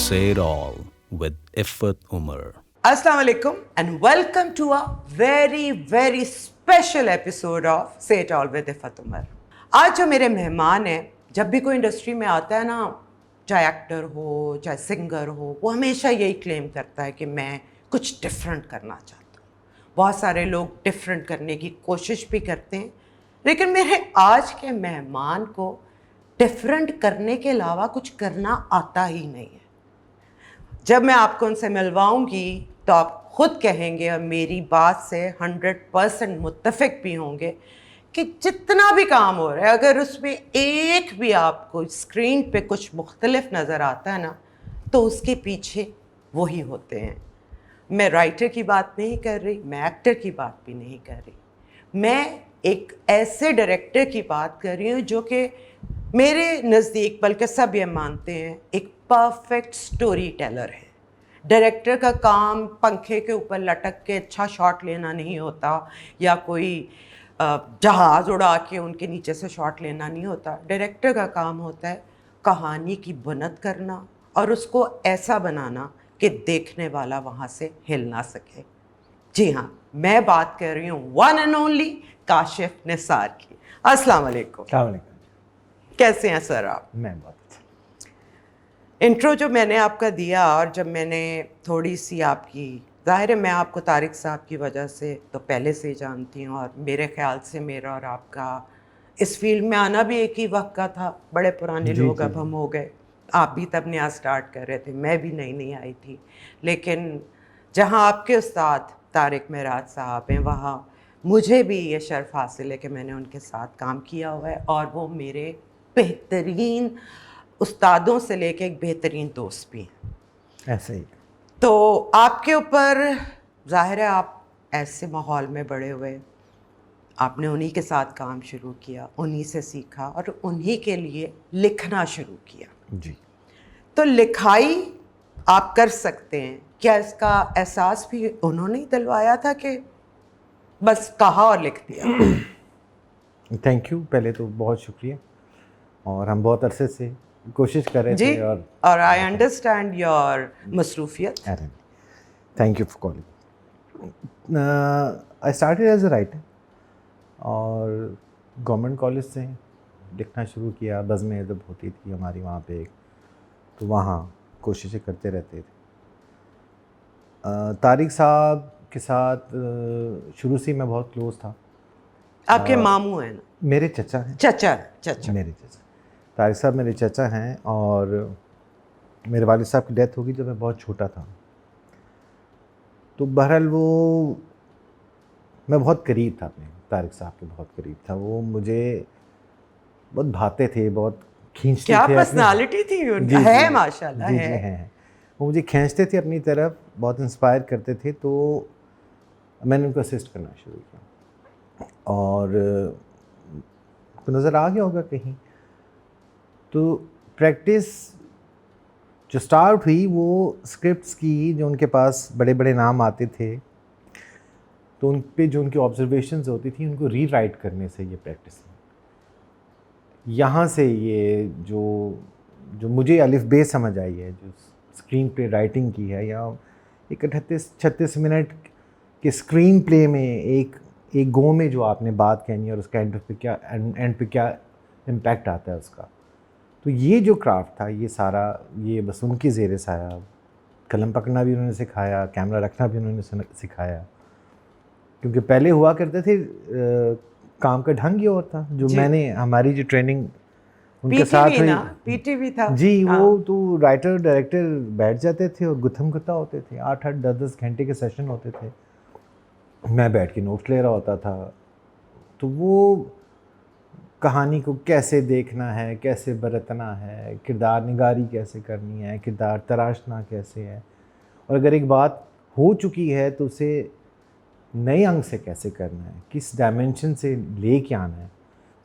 Say It All with Iffat Umar. Assalamu alaikum and welcome to a very special episode of Say It All with Iffat Umar. आज जो मेरे मेहमान हैं, जब भी कोई इंडस्ट्री में आता है ना, चाहे एक्टर हो चाहे सिंगर हो, वो हमेशा यही क्लेम करता है कि मैं कुछ डिफरेंट करना चाहता हूँ। बहुत सारे लोग डिफरेंट करने की कोशिश भी करते हैं, लेकिन मेरे आज के मेहमान को डिफरेंट करने के अलावा कुछ करना आता ही नहीं है। जब मैं आपको उनसे मिलवाऊंगी तो आप खुद कहेंगे और मेरी बात से 100% मुत्तफिक भी होंगे कि जितना भी काम हो रहा है, अगर उसमें एक भी आपको स्क्रीन पे कुछ मुख्तलिफ नज़र आता है ना, तो उसके पीछे वही होते हैं। मैं राइटर की बात नहीं कर रही, मैं एक्टर की बात भी नहीं कर रही, मैं एक ऐसे डायरेक्टर की बात कर रही हूँ जो कि मेरे नज़दीक, बल्कि सब ये मानते हैं, एक परफेक्ट स्टोरी टेलर है। डायरेक्टर का काम पंखे के ऊपर लटक के अच्छा शॉट लेना नहीं होता, या कोई जहाज़ उड़ा के उनके नीचे से शॉट लेना नहीं होता। डायरेक्टर का काम होता है कहानी की बुनद करना और उसको ऐसा बनाना कि देखने वाला वहाँ से हिल ना सके। जी हाँ, मैं बात कर रही हूँ one and only Kashif Nisar की। अस्सलाम वालेकुम। कैसे हैं सर आप? मैं बहुत अच्छा। इंट्रो जो मैंने आपका दिया, और जब मैंने थोड़ी सी आपकी, ज़ाहिर है मैं आपको तारिक साहब की वजह से तो पहले से ही जानती हूँ, और मेरे ख्याल से मेरा और आपका इस फील्ड में आना भी एक ही वक्त का था। बड़े पुराने लोग अब हम हो गए। आप भी तब नया स्टार्ट कर रहे थे, मैं भी नई आई थी। लेकिन जहाँ आपके उस्ताद तारिक मेराज साहब हैं, वहाँ मुझे भी ये शर्फ हासिल है कि मैंने उनके साथ काम किया हुआ है, और वो मेरे बेहतरीन उस्तादों से लेके एक बेहतरीन दोस्त भी हैं। ऐसे ही। तो आपके ऊपर ज़ाहिर है आप ऐसे माहौल में बड़े हुए, आपने उन्हीं के साथ काम शुरू किया, उन्हीं से सीखा और उन्हीं के लिए लिखना शुरू किया। जी। तो लिखाई आप कर सकते हैं, क्या इसका एहसास भी उन्होंने ही दिलवाया था कि बस कहा और लिख दिया? थैंक यू, पहले तो बहुत शुक्रिया। और हम बहुत अरसे से कोशिश कर रहे थे, और आई अंडरस्टैंड योर मसरूफियत। Thank you for calling. I started as a writer और गवर्नमेंट कॉलेज से लिखना शुरू किया। बज़्म अदब होती थी हमारी वहाँ पे एक, तो वहाँ कोशिशें करते रहते थे। तारिक साहब के साथ शुरू से मैं बहुत क्लोज था। आपके मामू हैं ना? मेरे चचा हैं। चचा मेरे चचा तारिक साहब मेरे चचा हैं, और मेरे वालिद साहब की डेथ हो गई जब मैं बहुत छोटा था। तो बहरहाल वो, मैं बहुत करीब था अपने तारिक साहब के, बहुत करीब था। वो मुझे बहुत भाते थे, बहुत खींचते थे। क्या पर्सनालिटी थी उनकी, है माशाल्लाह। जी हैं। वो मुझे खींचते थे अपनी तरफ, बहुत इंस्पायर करते थे। तो मैंने उनको असिस्ट करना शुरू किया, और को नज़र आ गया होगा कहीं। तो प्रैक्टिस जो स्टार्ट हुई वो स्क्रिप्ट्स की, जो उनके पास बड़े बड़े नाम आते थे, तो उन पे जो उनकी ऑब्जर्वेशंस होती थी उनको रीराइट करने से ये प्रैक्टिस हुई। यहाँ से ये जो मुझे अलिफ बे समझ आई है, जो स्क्रीन प्ले राइटिंग की है, या एक 38-36 मिनट के स्क्रीन प्ले में एक गो में जो आपने बात कहनी है और उसका एंड पे क्या इम्पैक्ट आता है उसका। तो ये जो क्राफ्ट था, ये सारा ये बस उनकी ज़ेरे साया। कलम पकड़ना भी उन्होंने सिखाया, कैमरा रखना भी उन्होंने सिखाया। क्योंकि पहले हुआ करते थे काम का ढंग ये और था, जो मैंने हमारी जो ट्रेनिंग उनके साथ हुई, पीटीवी था जी। वो तो राइटर डायरेक्टर बैठ जाते थे और गुत्थम गुत्ता होते थे। 8-8 10-10 घंटे के सेशन होते थे। मैं बैठ के नोट्स ले रहा होता था। तो वो कहानी को कैसे देखना है, कैसे बरतना है, किरदार निगारी कैसे करनी है, किरदार तराशना कैसे है, और अगर एक बात हो चुकी है तो उसे नए अंग से कैसे करना है, किस डायमेंशन से ले के आना है।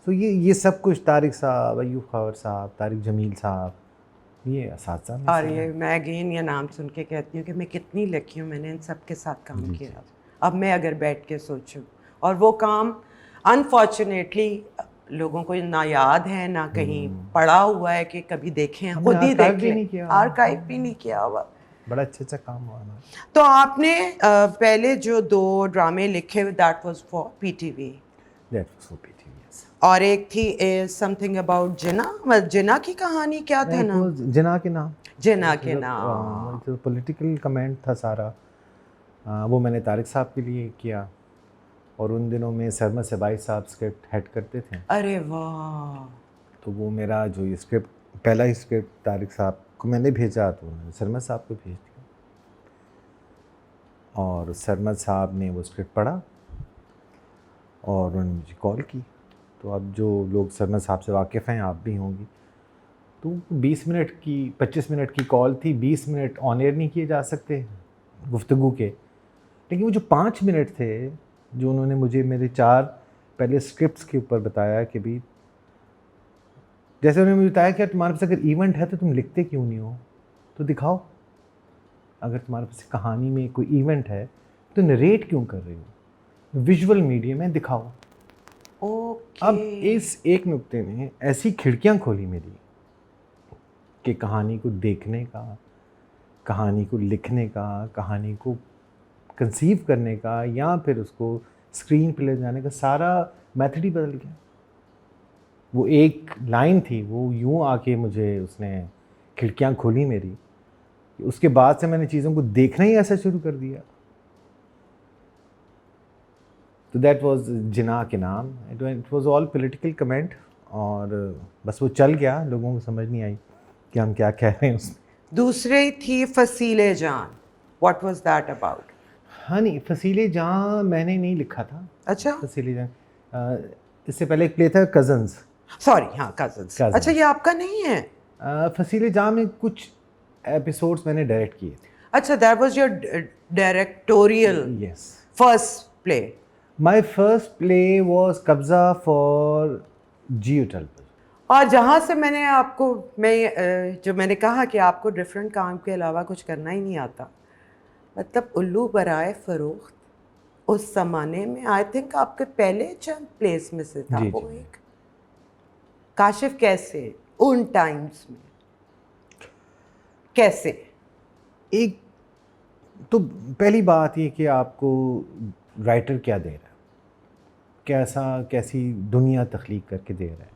तो ये सब कुछ तारिक साहब, अयूब खबर साहब, तारिक जमील साहब, ये असातिज़ा में। और ये मैं अगेन ये नाम सुन के कहती हूँ कि मैं कितनी लकी हूँ, मैंने इन सब के साथ काम किया। अब मैं अगर बैठ के सोचूं, और वो काम अनफॉर्चुनेटली लोगों को ना याद है ना कहीं पढ़ा हुआ है कि कभी देखें, हमने खुद ही archive देख भी लें, नहीं किया। आर्काइव भी नहीं किया हुआ। बड़ा अच्छा काम हुआ हमारा। तो आपने पहले जो 2 ड्रामे लिखे that was for PTV, that was for PTV, yes. और एक थी समथिंग अबाउट जिना, जिना की कहानी क्या था एक ना? वो जिना के नाम, जिना के नाम। जो पॉलिटिकल कमेंट था सारा, वो मैंने तारिक साहब के लिए किया, और उन दिनों में सरमद सबाई साहब स्क्रिप्ट हेड करते थे। अरे वाह। तो वो मेरा जो ये स्क्रिप्ट, पहला ही स्क्रिप्ट तारिक साहब को मैंने भेजा, तो मैंने सरमद साहब को भेज दिया, और सरमद साहब ने वो स्क्रिप्ट पढ़ा और उन्होंने मुझे कॉल की। तो अब जो लोग सरमद साहब से वाकिफ़ हैं, आप भी होंगी, तो 20 मिनट की 25 मिनट की कॉल थी, 20 मिनट ऑन एयर नहीं किए जा सकते गुफ्तगू के, लेकिन वो जो 5 मिनट थे जो उन्होंने मुझे मेरे 4 पहले स्क्रिप्ट्स के ऊपर बताया कि भी, जैसे उन्होंने मुझे बताया कि तुम्हारे पास अगर इवेंट है तो तुम लिखते क्यों नहीं हो, तो दिखाओ, अगर तुम्हारे पास कहानी में कोई इवेंट है तो नरेट क्यों कर रही हो, विजुअल मीडियम में दिखाओ। ओके। अब इस एक नुक्ते ने ऐसी खिड़कियां खोली मेरी कि कहानी को देखने का, कहानी को लिखने का, कहानी को कंसीव करने का, या फिर उसको स्क्रीन पे ले जाने का सारा मेथड ही बदल गया। वो एक लाइन थी, वो यूं आके मुझे उसने खिड़कियां खोली मेरी, उसके बाद से मैंने चीज़ों को देखना ही ऐसा शुरू कर दिया। तो दैट वाज जिना के नाम। It was all political comment, और बस वो चल गया, लोगों को समझ नहीं आई कि हम क्या कह रहे हैं उसमें। दूसरी थी फसीले जान, व्हाट वाज दैट अबाउट? हाँ, नहीं, फसीले जहाँ मैंने नहीं लिखा था। अच्छा, फसीले जहाँ, इससे पहले एक प्ले था कज़न्स। सॉरी, हाँ, कज़न्स। अच्छा, ये आपका नहीं है? फसीले जहाँ में कुछ एपिसोड्स मैंने डायरेक्ट किए थे। अच्छा, that was your directorial yes. First play. My first play was कब्ज़ा फॉर जियो टेलीविजन। और जहाँ से मैंने आपको, जो मैंने कहा कि आपको डिफरेंट काम के अलावा कुछ करना ही नहीं आता, मतलब उल्लू बराए फरोख्त उस ज़माने में आई थिंक आपके पहले चंद प्लेस में से था। जी, वो जी। एक काशिफ, कैसे उन टाइम्स में, कैसे? एक तो पहली बात ये कि आपको राइटर क्या दे रहा है, कैसी दुनिया तख्लीक करके दे रहा है,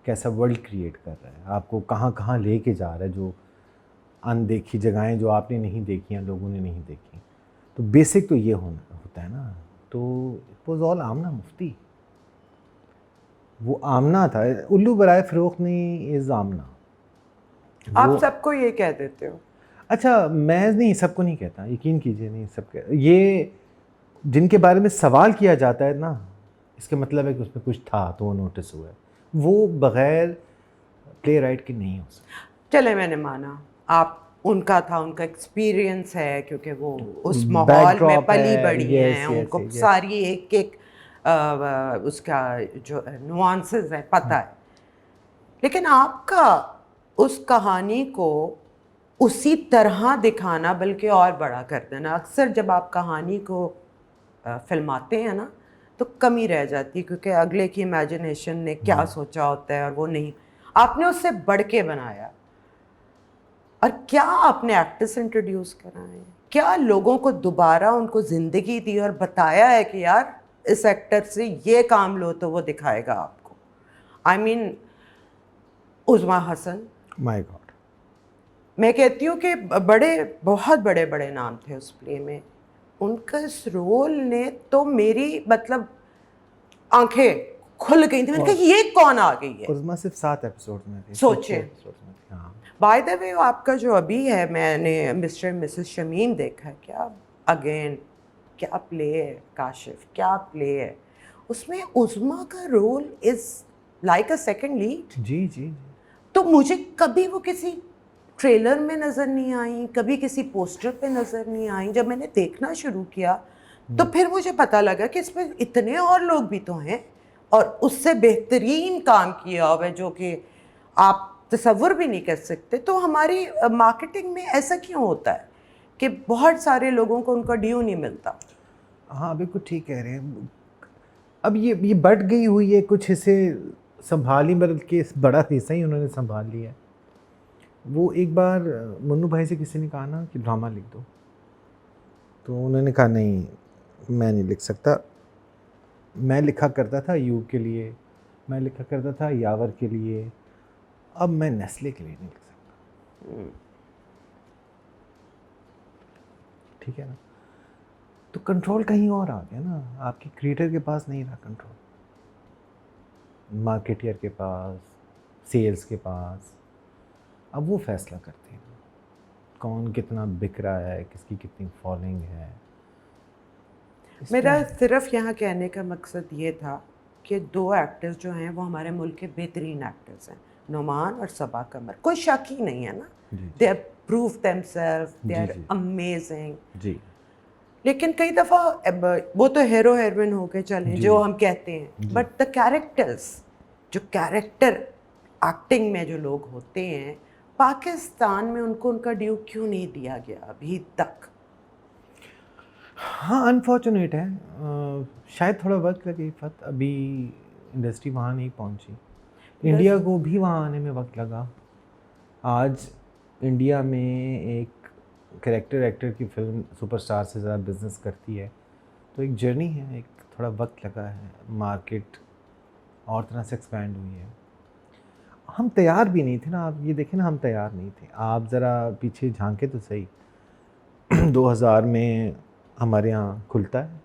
कैसा वर्ल्ड क्रिएट कर रहा है, आपको कहाँ कहाँ लेके जा रहा है, जो अनदेखी जगहें जो आपने नहीं देखी हैं, लोगों ने नहीं देखी। तो बेसिक तो ये होता है ना। तो इट वाज ऑल आमना मुफ्ती, वो आमना था। उल्लू बराए फ़रोख्त नहीं इज़ आमना। आप सबको ये कह देते हो? अच्छा, मैं नहीं, सबको नहीं कहता, यकीन कीजिए, नहीं सब ये जिनके बारे में सवाल किया जाता है ना, इसका मतलब है कि उसमें कुछ था तो वो नोटिस हुआ है, वो बग़ैर प्ले राइट के नहीं हो सकता। चले, मैंने माना आप, उनका था, उनका एक्सपीरियंस है, क्योंकि वो उस माहौल में पली बड़ी हैं, उनको सारी एक एक उसका जो नुआंसेस है पता है। लेकिन आपका उस कहानी को उसी तरह दिखाना, बल्कि और बड़ा कर देना, अक्सर जब आप कहानी को फिल्माते हैं ना, तो कमी रह जाती है, क्योंकि अगले की इमेजिनेशन ने क्या सोचा होता है और वो नहीं, आपने उससे बढ़ के बनाया। और क्या आपने एक्टर्स इंट्रोड्यूस कराए, क्या लोगों को दोबारा उनको ज़िंदगी दी और बताया है कि यार इस एक्टर से ये काम लो तो वो दिखाएगा आपको। I mean Uzma Hasan, my God, मैं कहती हूँ कि बहुत बड़े बड़े नाम थे उस प्ले में, उनका इस रोल ने तो मेरी मतलब आंखें खुल गई थी। मैंने कहा ये कौन आ गई है। उज़मा सिर्फ 7 एपिसोड में थी, सोचे। हाँ। बाय द वे, आपका जो अभी है, मैंने मिस्टर एंड मिसेस शमीन देखा है, क्या अगेन, क्या प्ले है, काशिफ क्या प्ले है, उसमें उज़मा का role is like a second lead. जी जी। तो मुझे कभी वो किसी ट्रेलर में नज़र नहीं आई, कभी किसी पोस्टर पे नज़र नहीं आई। जब मैंने देखना शुरू किया तो फिर मुझे पता लगा कि इसमें इतने और लोग भी तो हैं और उससे बेहतरीन काम किया हुआ है, जो कि आप तसव्वुर भी नहीं कर सकते। तो हमारी मार्केटिंग में ऐसा क्यों होता है कि बहुत सारे लोगों को उनका ड्यू नहीं मिलता? हाँ, बिल्कुल ठीक कह रहे हैं। अब ये बढ़ गई हुई है, कुछ हिस्से संभाली, बल्कि बड़ा हिस्सा ही उन्होंने संभाल लिया है। वो एक बार मुन्नू भाई से किसी ने कहा ना कि ड्रामा लिख दो, तो उन्होंने कहा नहीं मैं नहीं लिख सकता। मैं लिखा करता था यूग के लिए, मैं लिखा करता था यावर के लिए, अब मैं नेस्ले के लिए नहीं लिख सकता। ठीक है ना? तो कंट्रोल कहीं और आ गया ना, आपके क्रिएटर के पास नहीं रहा कंट्रोल, मार्केटियर के पास, सेल्स के पास। अब वो फैसला करते हैं कौन कितना बिक रहा है, किसकी कितनी फॉलोइंग है। मेरा सिर्फ यहाँ कहने का मकसद ये था कि 2 एक्टर्स जो हैं वो हमारे मुल्क के बेहतरीन एक्टर्स हैं, नुमान और सबा कमर, कोई शक ही नहीं है ना। They have proved themselves, they are amazing जी। लेकिन कई दफ़ा वो तो हीरो हीरोइन हो के चले जो हम कहते हैं, बट द कैरेक्टर्स, जो कैरेक्टर एक्टिंग में जो लोग होते हैं, पाकिस्तान में उनको उनका ड्यू क्यों नहीं दिया गया अभी तक? हाँ अनफॉर्चुनेट है, शायद थोड़ा वक्त लगे फत, अभी इंडस्ट्री वहाँ नहीं पहुँची। इंडिया को भी वहाँ आने में वक्त लगा। आज इंडिया में एक कैरेक्टर एक्टर की फिल्म सुपरस्टार से ज़्यादा बिजनेस करती है, तो एक जर्नी है, एक थोड़ा वक्त लगा है, मार्केट और तरह से एक्सपैंड हुई है। हम तैयार भी नहीं थे ना, आप ये देखें ना, हम तैयार नहीं थे। आप ज़रा पीछे झांके तो सही 2000 में हमारे यहाँ खुलता है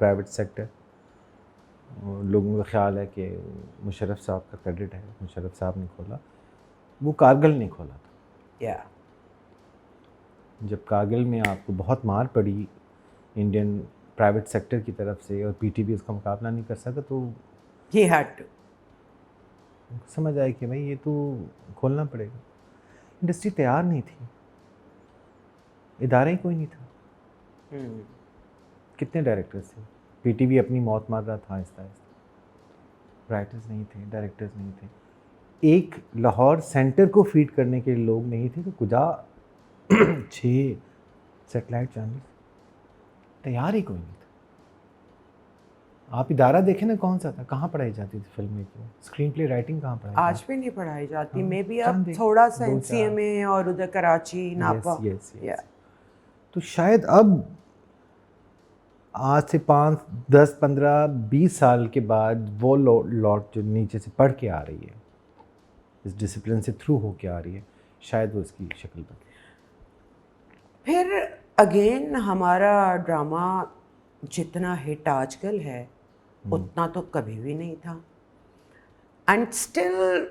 प्राइवेट सेक्टर, लोगों का ख्याल है कि मुशर्रफ साहब का क्रेडिट है, मुशर्रफ साहब ने खोला, वो कारगिल ने खोला था। या जब कारगिल में आपको बहुत मार पड़ी इंडियन प्राइवेट सेक्टर की तरफ से और पीटीवी उसका मुकाबला नहीं कर सका, तो ही हैड टू समझ आया कि भाई ये तो खोलना पड़ेगा। इंडस्ट्री तैयार नहीं थी, इदारा ही कोई नहीं था। कितने डायरेक्टर्स थे, पीटीवी अपनी मौत मार रहा था आहिस्ता आहिस्ता, राइटर्स नहीं थे, डायरेक्टर्स नहीं थे, एक लाहौर सेंटर को फीड करने के लोग नहीं थे, तो कुजा 6 सेटेलाइट चैनल, तैयार ही कोई नहीं था। आप इदारा देखें ना कौन सा था, कहाँ पढ़ाई जाती थी film making, screen play writing कहाँ पढ़ाई आज भी नहीं पढ़ाई जाती। हाँ, मे बी अब चांदी, थोड़ा सा 2-4 एनसीएमए और उधर कराची नापा। yes. तो शायद अब आज से 5, 10, 15, 20 साल के बाद वो लॉट जो नीचे से पढ़ के आ रही है, इस डिसिप्लिन से थ्रू हो के आ रही है, शायद वो इसकी शक्ल बदले। फिर अगेन हमारा ड्रामा जितना हिट आजकल है उतना तो कभी भी नहीं था। एंड स्टिल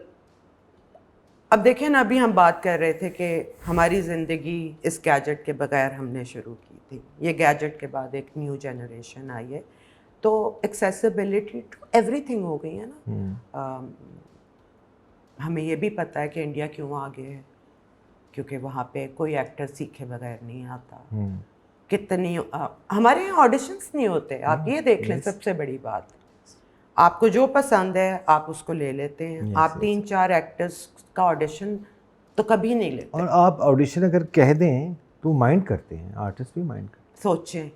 अब देखें ना, अभी हम बात कर रहे थे कि हमारी ज़िंदगी इस गैजेट के बगैर हमने शुरू की थी, ये गैजेट के बाद एक न्यू जनरेशन आई है, तो एक्सेसिबिलिटी टू एवरीथिंग हो गई है ना। हमें ये भी पता है कि इंडिया क्यों आगे है, क्योंकि वहाँ पे कोई एक्टर सीखे बगैर नहीं आता। कितनी हमारे यहाँ ऑडिशंस नहीं होते, आप ये देख लें। सबसे बड़ी बात, आपको जो पसंद है आप उसको ले लेते हैं। आप 3-4 एक्टर्स का ऑडिशन तो कभी नहीं लेते, और आप ऑडिशन अगर कह दें तो माइंड करते हैं, आर्टिस्ट भी माइंड करते सोचें।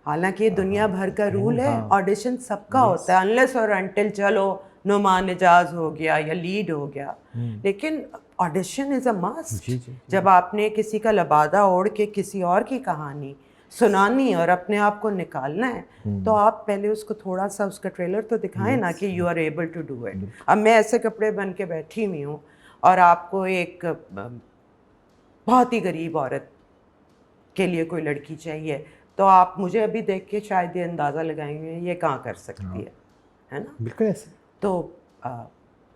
हालांकि ये दुनिया भर का रूल है, ऑडिशन सबका होता है, अनलेस और अनटिल चलो नुमान एजाज हो गया या लीड हो गया, लेकिन ऑडिशन इज़ अ मस्ट। जब आपने किसी का लबादा ओढ़ के किसी और की कहानी सुनानी और अपने आप को निकालना है, तो आप पहले उसको थोड़ा सा उसका ट्रेलर तो दिखाएं ना कि you are able to do it. अब मैं ऐसे कपड़े बन के बैठी हुई हूँ और आपको एक बहुत ही गरीब औरत के लिए कोई लड़की चाहिए, तो आप मुझे अभी देख के शायद ये अंदाज़ा लगाएंगे ये कहाँ कर सकती है ना? बिल्कुल ऐसे। तो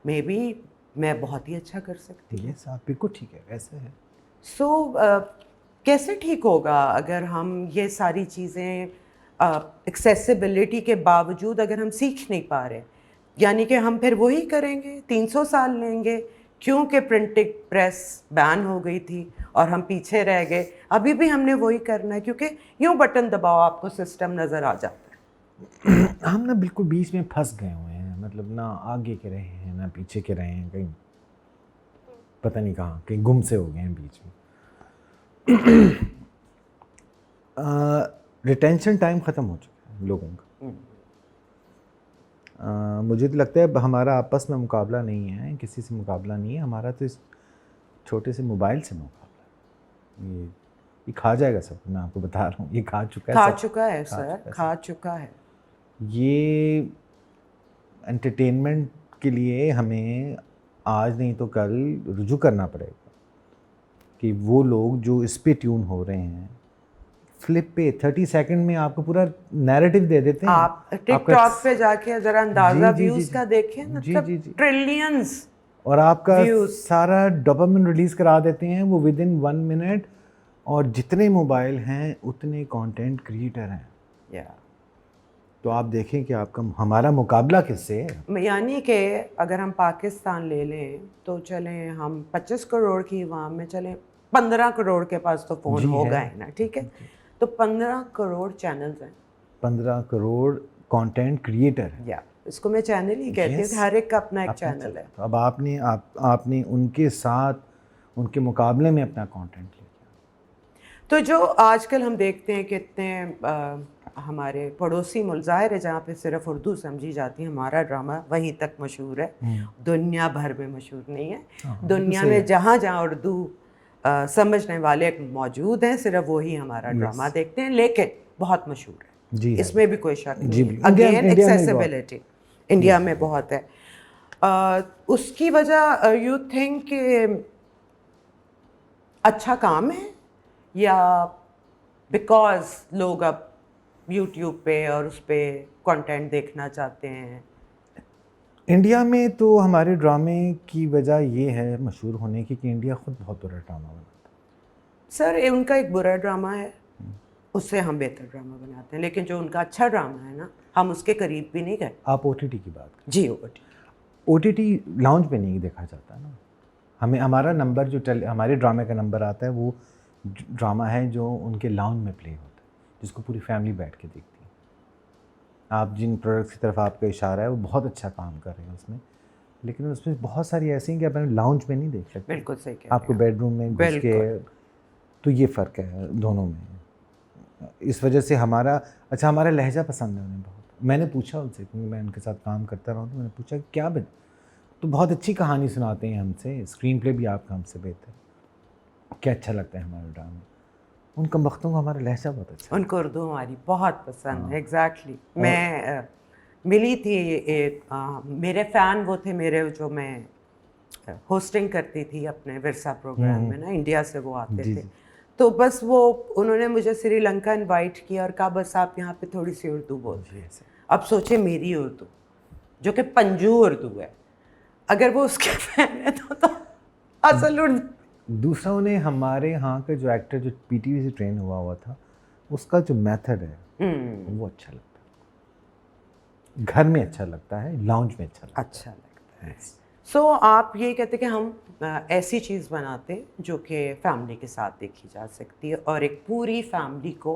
मे बी मैं बहुत ही अच्छा कर सकती हूँ। यस, आप बिल्कुल ठीक है, ऐसे है। सो कैसे ठीक होगा अगर हम ये सारी चीज़ें एक्सेसिबिलिटी के बावजूद अगर हम सीख नहीं पा रहे? यानी कि हम फिर वही करेंगे, 300 साल लेंगे, क्योंकि प्रिंटिंग प्रेस बैन हो गई थी और हम पीछे रह गए। अभी भी हमने वही करना है, क्योंकि यूँ बटन दबाओ आपको सिस्टम नज़र आ जाता है। हम ना बिल्कुल बीच में फंस गए हुए हैं, मतलब ना आगे के रहे हैं ना पीछे के रहे हैं, कहीं पता नहीं कहाँ, कहीं गुम से हो गए हैं बीच में। रिटेंशन टाइम ख़त्म हो चुका है लोगों का। मुझे तो लगता है हमारा आपस में मुकाबला नहीं है, किसी से मुकाबला नहीं है, हमारा तो इस छोटे से मोबाइल से मुकाबला है। ये खा जाएगा सब, मैं आपको बता रहा हूँ, ये खा चुका है, खा सब चुका है सर, खा चुका है। ये एंटरटेनमेंट के लिए हमें आज नहीं तो कल रुजू करना पड़ेगा कि वो लोग जो इस पे ट्यून हो रहे हैं, फ्लिप पे 30 सेकंड में आपको पूरा नैरेटिव दे देते हैं। आप टिकटॉक पे जाके जरा अंदाजा व्यूज का देखें, मतलब ट्रिलियंस, और आपका views। सारा डोपामिन रिलीज करा देते हैं वो विद इन 1 मिनट। और जितने मोबाइल हैं उतने कंटेंट क्रिएटर हैं। तो आप देखें कि आपका हमारा मुकाबला किससे है। यानी कि अगर हम पाकिस्तान ले लें तो चलें हम 25 करोड़ की अवाम में चलें, 15 करोड़ के पास तो फ़ोन हो गए ना, ठीक है। तो 15 करोड़ चैनल्स हैं, 15 करोड़ कंटेंट क्रिएटर हैं। या इसको मैं चैनल ही कहती हूँ, हर एक का अपना एक चैनल है। अब आपने उनके साथ, उनके मुकाबले में अपना कंटेंट लिया। तो जो आजकल हम देखते हैं कितने हमारे पड़ोसी मुल्क, ज़ाहिर है जहाँ पे सिर्फ उर्दू समझी जाती है, हमारा ड्रामा वहीं तक मशहूर है, दुनिया भर में मशहूर नहीं है। दुनिया में जहाँ जहाँ उर्दू समझने वाले मौजूद हैं, सिर्फ वही हमारा ड्रामा देखते हैं, लेकिन बहुत मशहूर है जी, इसमें भी कोई शक नहीं है। अगेन एक्सेसिबिलिटी इंडिया में बहुत है। उसकी वजह यू थिंक अच्छा काम है, या बिकॉज लोग अब यूट्यूब पे और उस पे कंटेंट देखना चाहते हैं? इंडिया में तो हमारे ड्रामे की वजह ये है मशहूर होने की कि इंडिया खुद बहुत बुरा ड्रामा बनाता है। सर उनका एक बुरा ड्रामा है, उससे हम बेहतर ड्रामा बनाते हैं, लेकिन जो उनका अच्छा ड्रामा है ना, हम उसके करीब भी नहीं गए। आप ओटीटी की बात करें जी, ओटीटी लाउंज पे नहीं देखा जाता ना। हमें हमारा नंबर जो हमारे ड्रामे का नंबर आता है वो ड्रामा है जो उनके लाउंज में प्ले होता है, जिसको पूरी फैमिली बैठ के देखती है। आप जिन प्रोडक्ट्स की तरफ आपका इशारा है वो बहुत अच्छा काम कर रहे हैं उसमें, लेकिन उसमें बहुत सारी ऐसी हैं कि आप लाउंज में नहीं देख सकते। बिल्कुल सही कह रहे हैं आपको बेडरूम में घुस के, तो ये फ़र्क है दोनों में। इस वजह से हमारा लहजा पसंद है उन्हें बहुत। मैंने पूछा उनसे, क्योंकि मैं उनके साथ काम करता रहा हूँ, तो मैंने पूछा कि क्या बन, तो बहुत अच्छी कहानी सुनाते हैं हमसे, स्क्रीन प्ले भी आपका हमसे बेहतर, क्या अच्छा लगता है हमारा ड्रामा। उन कम वक्तों को हमारा लहजा बहुत अच्छा, उनको उर्दू हमारी बहुत पसंद है। एग्जैक्टली मैं मिली थी मेरे फ़ैन वो थे मेरे, जो मैं होस्टिंग करती थी अपने विरसा प्रोग्राम में ना, इंडिया से वो आते थे। तो बस वो उन्होंने मुझे श्रीलंका इनवाइट किया और कहा बस आप यहाँ पे थोड़ी सी उर्दू बोलिए। अब सोचे मेरी उर्दू जो कि पंजू उर्दू है, अगर वो उसके फैन है तो असल उर्दू। दूसरा, उन्हें हमारे यहाँ का जो एक्टर जो पीटीवी से ट्रेन हुआ था, उसका जो मेथड है वो अच्छा लगता है। घर में अच्छा लगता है, लाउंज में अच्छा लगता है। सो आप ये कहते कि हम ऐसी चीज़ बनाते हैं जो कि फैमिली के साथ देखी जा सकती है और एक पूरी फैमिली को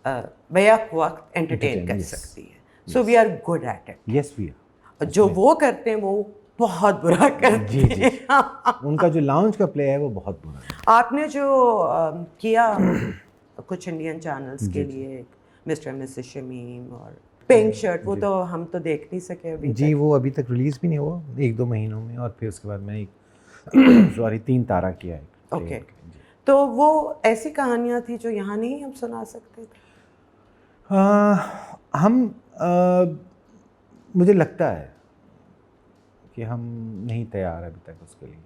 बेहक वक्त एंटरटेन कर सकती है। So we are good at it. Yes we are. जो वो करते हैं वो बहुत बुरा करते हैं। उनका जो लाउंज का प्ले है वो बहुत बुरा है। आपने जो किया कुछ इंडियन चैनल्स के लिए, मिस्टर मिसेस शमीम और पिंक शर्ट, वो तो हम तो देख नहीं सके अभी जी। वो अभी तक रिलीज़ भी नहीं हुआ, 1-2 महीनों में, और फिर उसके बाद मैंने एक 3 तारा किया है। ओके। तो वो ऐसी कहानियाँ थी जो यहाँ नहीं हम सुना सकते थे? मुझे लगता है कि हम नहीं तैयार अभी तक उसके लिए।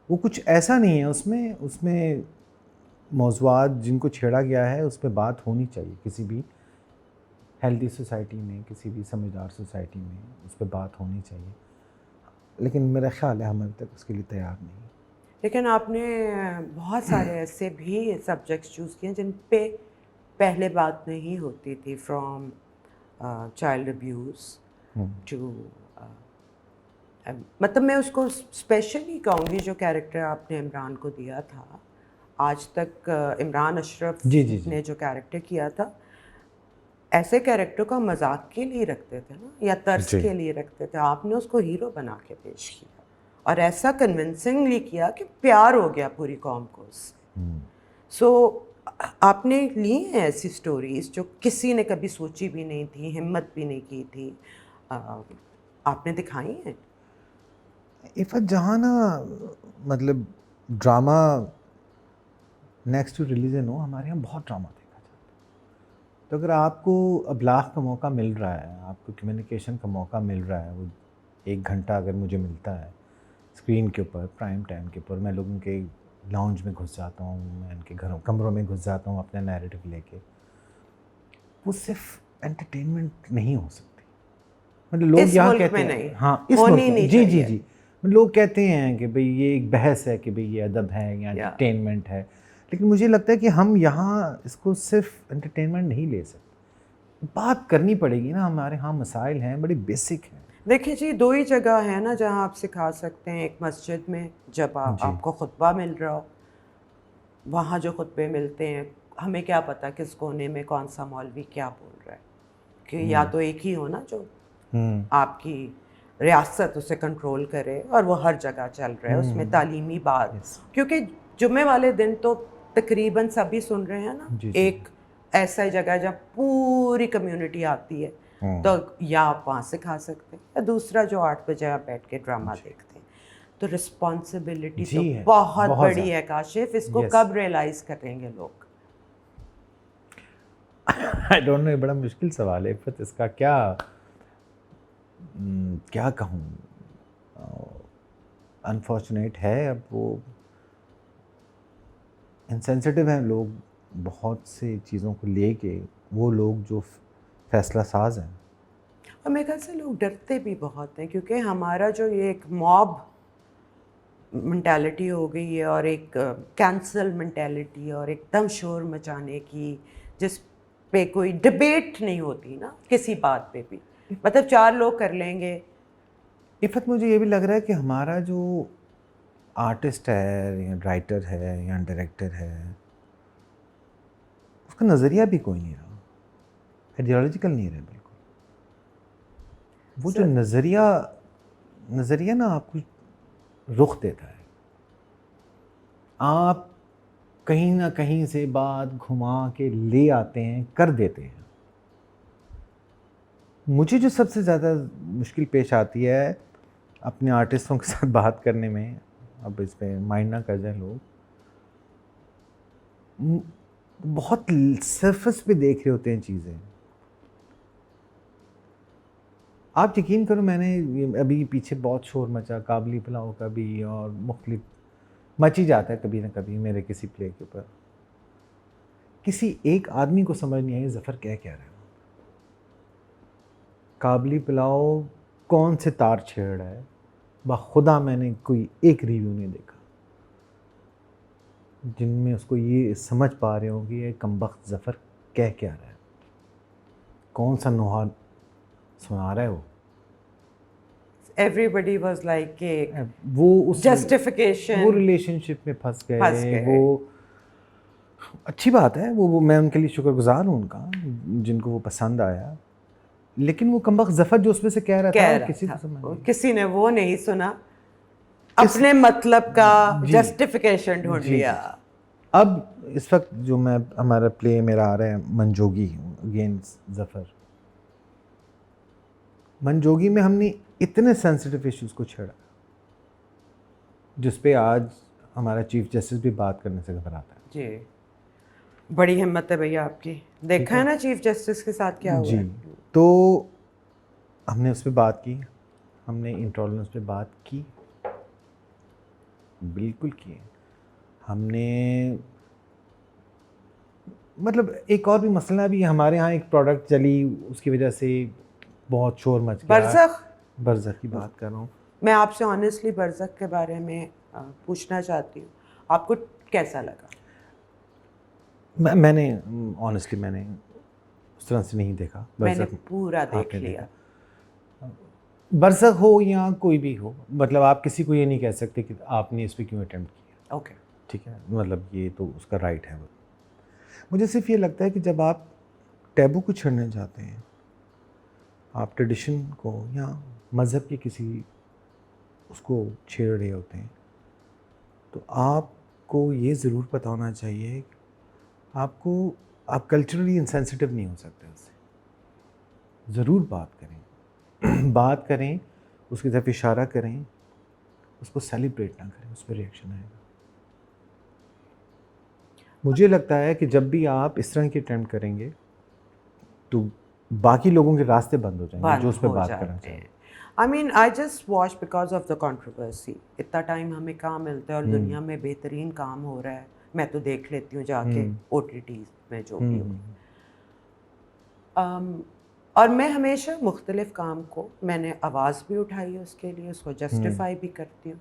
वो कुछ ऐसा नहीं है उसमें मौज़ूआत जिनको छेड़ा गया है उस पर बात होनी चाहिए। किसी भी हेल्दी सोसाइटी में, किसी भी समझदार सोसाइटी में उस पर बात होनी चाहिए, लेकिन मेरा ख़्याल है हम अभी तक उसके लिए तैयार नहीं। लेकिन आपने बहुत सारे ऐसे भी सब्जेक्ट्स चूज़ किए जिन पे पहले बात नहीं होती थी, फ्रॉम चाइल्ड अब्यूज़ टू, मतलब मैं उसको स्पेशली कहूँगी जो कैरेक्टर आपने इमरान को दिया था। आज तक इमरान अशरफ ने जो कैरेक्टर किया था, ऐसे कैरेक्टर का मजाक के लिए रखते थे ना, या तर्स के लिए रखते थे। आपने उसको हीरो बना के पेश किया और ऐसा कन्विंसिंगली किया कि प्यार हो गया पूरी कौम को उससे। सो आपने ली हैं ऐसी स्टोरीज जो किसी ने कभी सोची भी नहीं थी, हिम्मत भी नहीं की थी, आपने दिखाई हैं? इफ़त जहाँ ना मतलब ड्रामा नेक्स्ट टू रिलीजन हो, हमारे यहाँ बहुत ड्रामा देखा जाता है। तो अगर आपको अबलाग का मौका मिल रहा है, आपको कम्युनिकेशन का मौका मिल रहा है, वो 1 घंटा अगर मुझे मिलता है स्क्रीन के ऊपर, प्राइम टाइम के ऊपर, मैं लोगों के लाउंज में घुस जाता हूँ, मैं उनके घरों कमरों में घुस जाता हूँ अपना नैरेटिव लेके, वो सिर्फ एंटरटेनमेंट नहीं हो सकती। मतलब लोग इस यहाँ मुल्क कहते में हैं, नहीं, हाँ इस होनी मुल्क में, नहीं जी जी चाहिए। जी, लोग कहते हैं कि भाई ये एक बहस है कि भाई ये अदब है या या एंटरटेनमेंट है, लेकिन मुझे लगता है कि हम यहाँ इसको सिर्फ एंटरटेनमेंट नहीं ले सकते, बात करनी पड़ेगी ना। हमारे यहाँ मसाइल हैं बड़े बेसिक हैं। देखिए जी, 2 ही जगह है ना जहाँ आप सिखा सकते हैं। एक मस्जिद में जब जी आपको खुतबा मिल रहा हो, वहाँ जो खुतबे मिलते हैं, हमें क्या पता किस कोने में कौन सा मौलवी क्या बोल रहा है, कि या तो एक ही हो ना जो आपकी रियासत उसे कंट्रोल करे और वो हर जगह चल रहा है, उसमें तालीमी बात। यस, क्योंकि जुम्मे वाले दिन तो तकरीबन सभी सुन रहे हैं ना। जी जी, एक ऐसा जगह है जहाँ पूरी कम्युनिटी आती है, तो या आप वहाँ से खा सकते हैं, या दूसरा जो 8 बजे आप बैठ के ड्रामा देखते हैं। तो रिस्पॉन्सिबिलिटी तो जी है, बहुत बहुत बड़ी ज़्यादा। है काशिफ। इसको Yes. कब रियलाइज़ करेंगे लोग? आई डोंट नो, ये बड़ा मुश्किल सवाल है इफ़त, इसका क्या क्या कहूँ। अनफॉर्चुनेट है, अब वो इनसेंसिटिव हैं लोग बहुत सी चीज़ों को लेके, वो लोग जो फैसला साज हैं। और मेरे ख्याल से लोग डरते भी बहुत हैं, क्योंकि हमारा जो ये एक मॉब मेंटालिटी हो गई है, और एक कैंसल मेंटालिटी, और एकदम शोर मचाने की, जिस पे कोई डिबेट नहीं होती ना किसी बात पे भी। मतलब 4 लोग कर लेंगे। इफ़त मुझे ये भी लग रहा है कि हमारा जो आर्टिस्ट है या राइटर है या डायरेक्टर है, उसका नज़रिया भी कोई नहीं रहा, आइडियोलॉजिकल नहीं रहा बिल्कुल। वो जो सर, नज़रिया ना आपको रुख देता है, आप कहीं ना कहीं से बात घुमा के ले आते हैं, कर देते हैं। मुझे जो सबसे ज़्यादा मुश्किल पेश आती है अपने आर्टिस्टों के साथ बात करने में, अब इस पे माइंड ना कर जाए लोग, बहुत सरफेस पे देख रहे होते हैं चीज़ें। आप यकीन करो, मैंने अभी पीछे बहुत शोर मचा काबली पुलाव का भी, और मुख्तलिफ मच ही जाता है कभी ना कभी मेरे किसी प्ले के ऊपर। किसी एक आदमी को समझ नहीं आई ज़फ़र कह क्या रहा है। काबली पुलाव कौन से तार छेड़ रहा है, बाखुदा मैंने कोई एक रिव्यू नहीं देखा जिनमें उसको ये समझ पा रहे हो कि ये कमबख्त ज़फ़र कह क्या रहा है, कौन सा नुहा सुना रहा है वो। एवरीबडी वाज लाइक कि वो उस जस्टिफिकेशन, वो रिलेशनशिप में फंस फंस गए। गए। वो अच्छी बात है, वो मैं उनके लिए शुक्रगुजार हूँ उनका, जिनको वो पसंद आया, लेकिन वो कमबख्त ज़फ़र जो उसमें से कह रहा था, रहा किसी था, को समझ नहीं। किसी ने वो नहीं सुना, अपने मतलब का जी, जस्टिफिकेशन ढूंढ जी, लिया। जी। अब इस वक्त जो मैं हमारा प्ले मेरा आ रहा है मनजोगी अगेंस्ट ज़फ़र, मनजोगी में हमने इतने सेंसिटिव इश्यूज़ को छेड़ा जिस पे आज हमारा चीफ जस्टिस भी बात करने से घबराता है। जी, बड़ी हिम्मत है भैया आपकी। देखा है ना चीफ जस्टिस के साथ क्या हुआ जी, है? तो हमने उस पे बात की, हमने इंटॉलरेंस पे बात की, बिल्कुल की। हमने मतलब एक और भी मसला भी, हमारे यहाँ एक प्रोडक्ट चली, उसकी वजह से बहुत शोर मच गया। बरज़ख, बरज़ख की बात कर रहा हूँ। मैं आपसे ऑनेस्टली बरज़ख के बारे में पूछना चाहती हूँ, आपको कैसा लगा? मैंने ऑनेस्टली मैंने उस तरह से नहीं देखा मैंने बरज़ख। पूरा देख आपने लिया। देखा, बरसक हो या कोई भी हो, मतलब आप किसी को ये नहीं कह सकते कि आपने इस पे क्यों अटेम्प्ट किया। ओके, ठीक है, मतलब ये तो उसका राइट है। मुझे सिर्फ ये लगता है कि जब आप टैबू को छेड़ने जाते हैं, आप ट्रेडिशन को या मज़हब के किसी उसको छेड़ रहे होते हैं, तो आपको ये ज़रूर पता होना चाहिए आप कल्चरली इंसेंसिटिव नहीं हो सकते उससे। ज़रूर बात करें बात करें, उसकी तरफ इशारा करें, उसको सेलिब्रेट ना करें, उस पर रिएक्शन आएगा। मुझे लगता है कि जब भी आप इस तरह की अटेम्प्ट करेंगे तो बाकी लोगों के रास्ते बंद हो जाएंगे जो उस पर बात करना चाहिए। I mean I just watch because of the controversy. इतना टाइम हमें काम मिलता है और दुनिया में बेहतरीन काम हो रहा है, मैं तो देख लेती हूँ जाके OTTs में जो भी हो। और मैं हमेशा मुख्तलिफ काम को, मैंने आवाज़ भी उठाई है उसके लिए, उसको जस्टिफाई भी करती हूँ,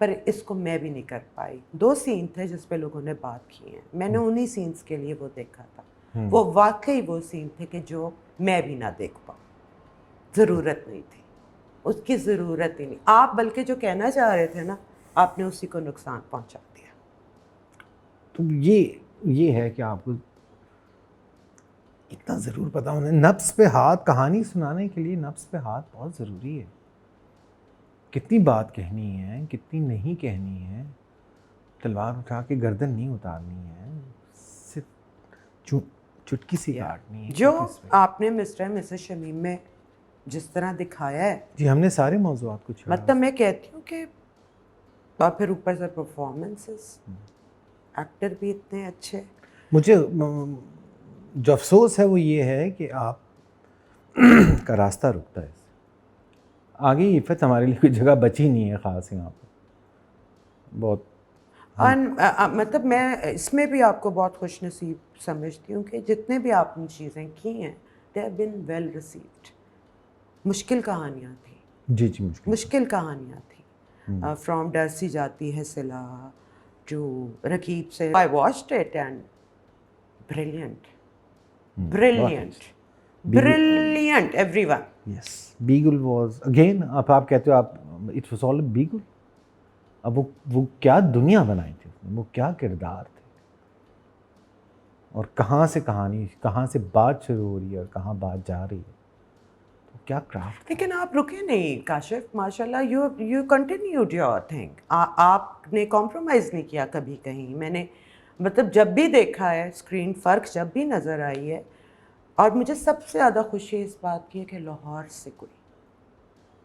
पर इसको मैं भी नहीं कर पाई। 2 सीन थे जिस पे लोगों ने बात की है, मैंने उन्हीं सीन्स के लिए वो देखा था। वो वाकई वो सीन थे कि जो मैं भी ना देख पाऊँ, ज़रूरत नहीं थी, उसकी ज़रूरत ही नहीं। आप बल्कि जो कहना चाह रहे थे ना, आपने उसी को नुकसान पहुंचा दिया। तो ये है कि आपको इतना ज़रूर पता होना, नफ्स पे हाथ, कहानी सुनाने के लिए नफ्स पे हाथ बहुत ज़रूरी है। कितनी बात कहनी है, कितनी नहीं कहनी है, तलवार उठा के गर्दन नहीं उतारनी है, सिर्फ चुटकी सी काटनी है। जो आपने मिस्टर मिसेस शमीम में जिस तरह दिखाया है, जी हमने सारे मौज़ूआत को छेड़ा। मतलब मैं कहती हूँ कि और फिर ऊपर से परफॉर्मेंसेस, एक्टर भी इतने अच्छे। मुझे जो अफसोस है वो ये है कि आप का रास्ता रुकता है, आगे इफ़त हमारे लिए कोई जगह बची नहीं है ख़ास यहाँ पर बहुत। मतलब मैं इसमें भी आपको बहुत खुश नसीब समझती हूँ कि जितने भी आपने चीज़ें की हैं, they have been well received. मुश्किल कहानियाँ थी, जी मुश्किल कहानियाँ थी। फ्रॉम डरसी जाती है सिला टू रकीब से, I watched it and brilliant, brilliant everyone. Yes, beagle was again, आप कहते हो आप इट वाज ऑल बीगल। अब वो क्या दुनिया बनाई थी उसने, वो क्या किरदार थे, और कहाँ से कहानी, कहाँ से बात शुरू हो रही है और कहाँ बात जा रही है, तो क्या क्राफ्ट। लेकिन आप रुके नहीं काशिफ, माशाल्लाह, यू कंटिन्यूड योर थिंग। आपने कॉम्प्रोमाइज़ नहीं किया कभी कहीं। मैंने मतलब जब भी देखा है स्क्रीन, फ़र्क जब भी नज़र आई है, और मुझे सबसे ज़्यादा खुशी इस बात की है कि लाहौर से कोई,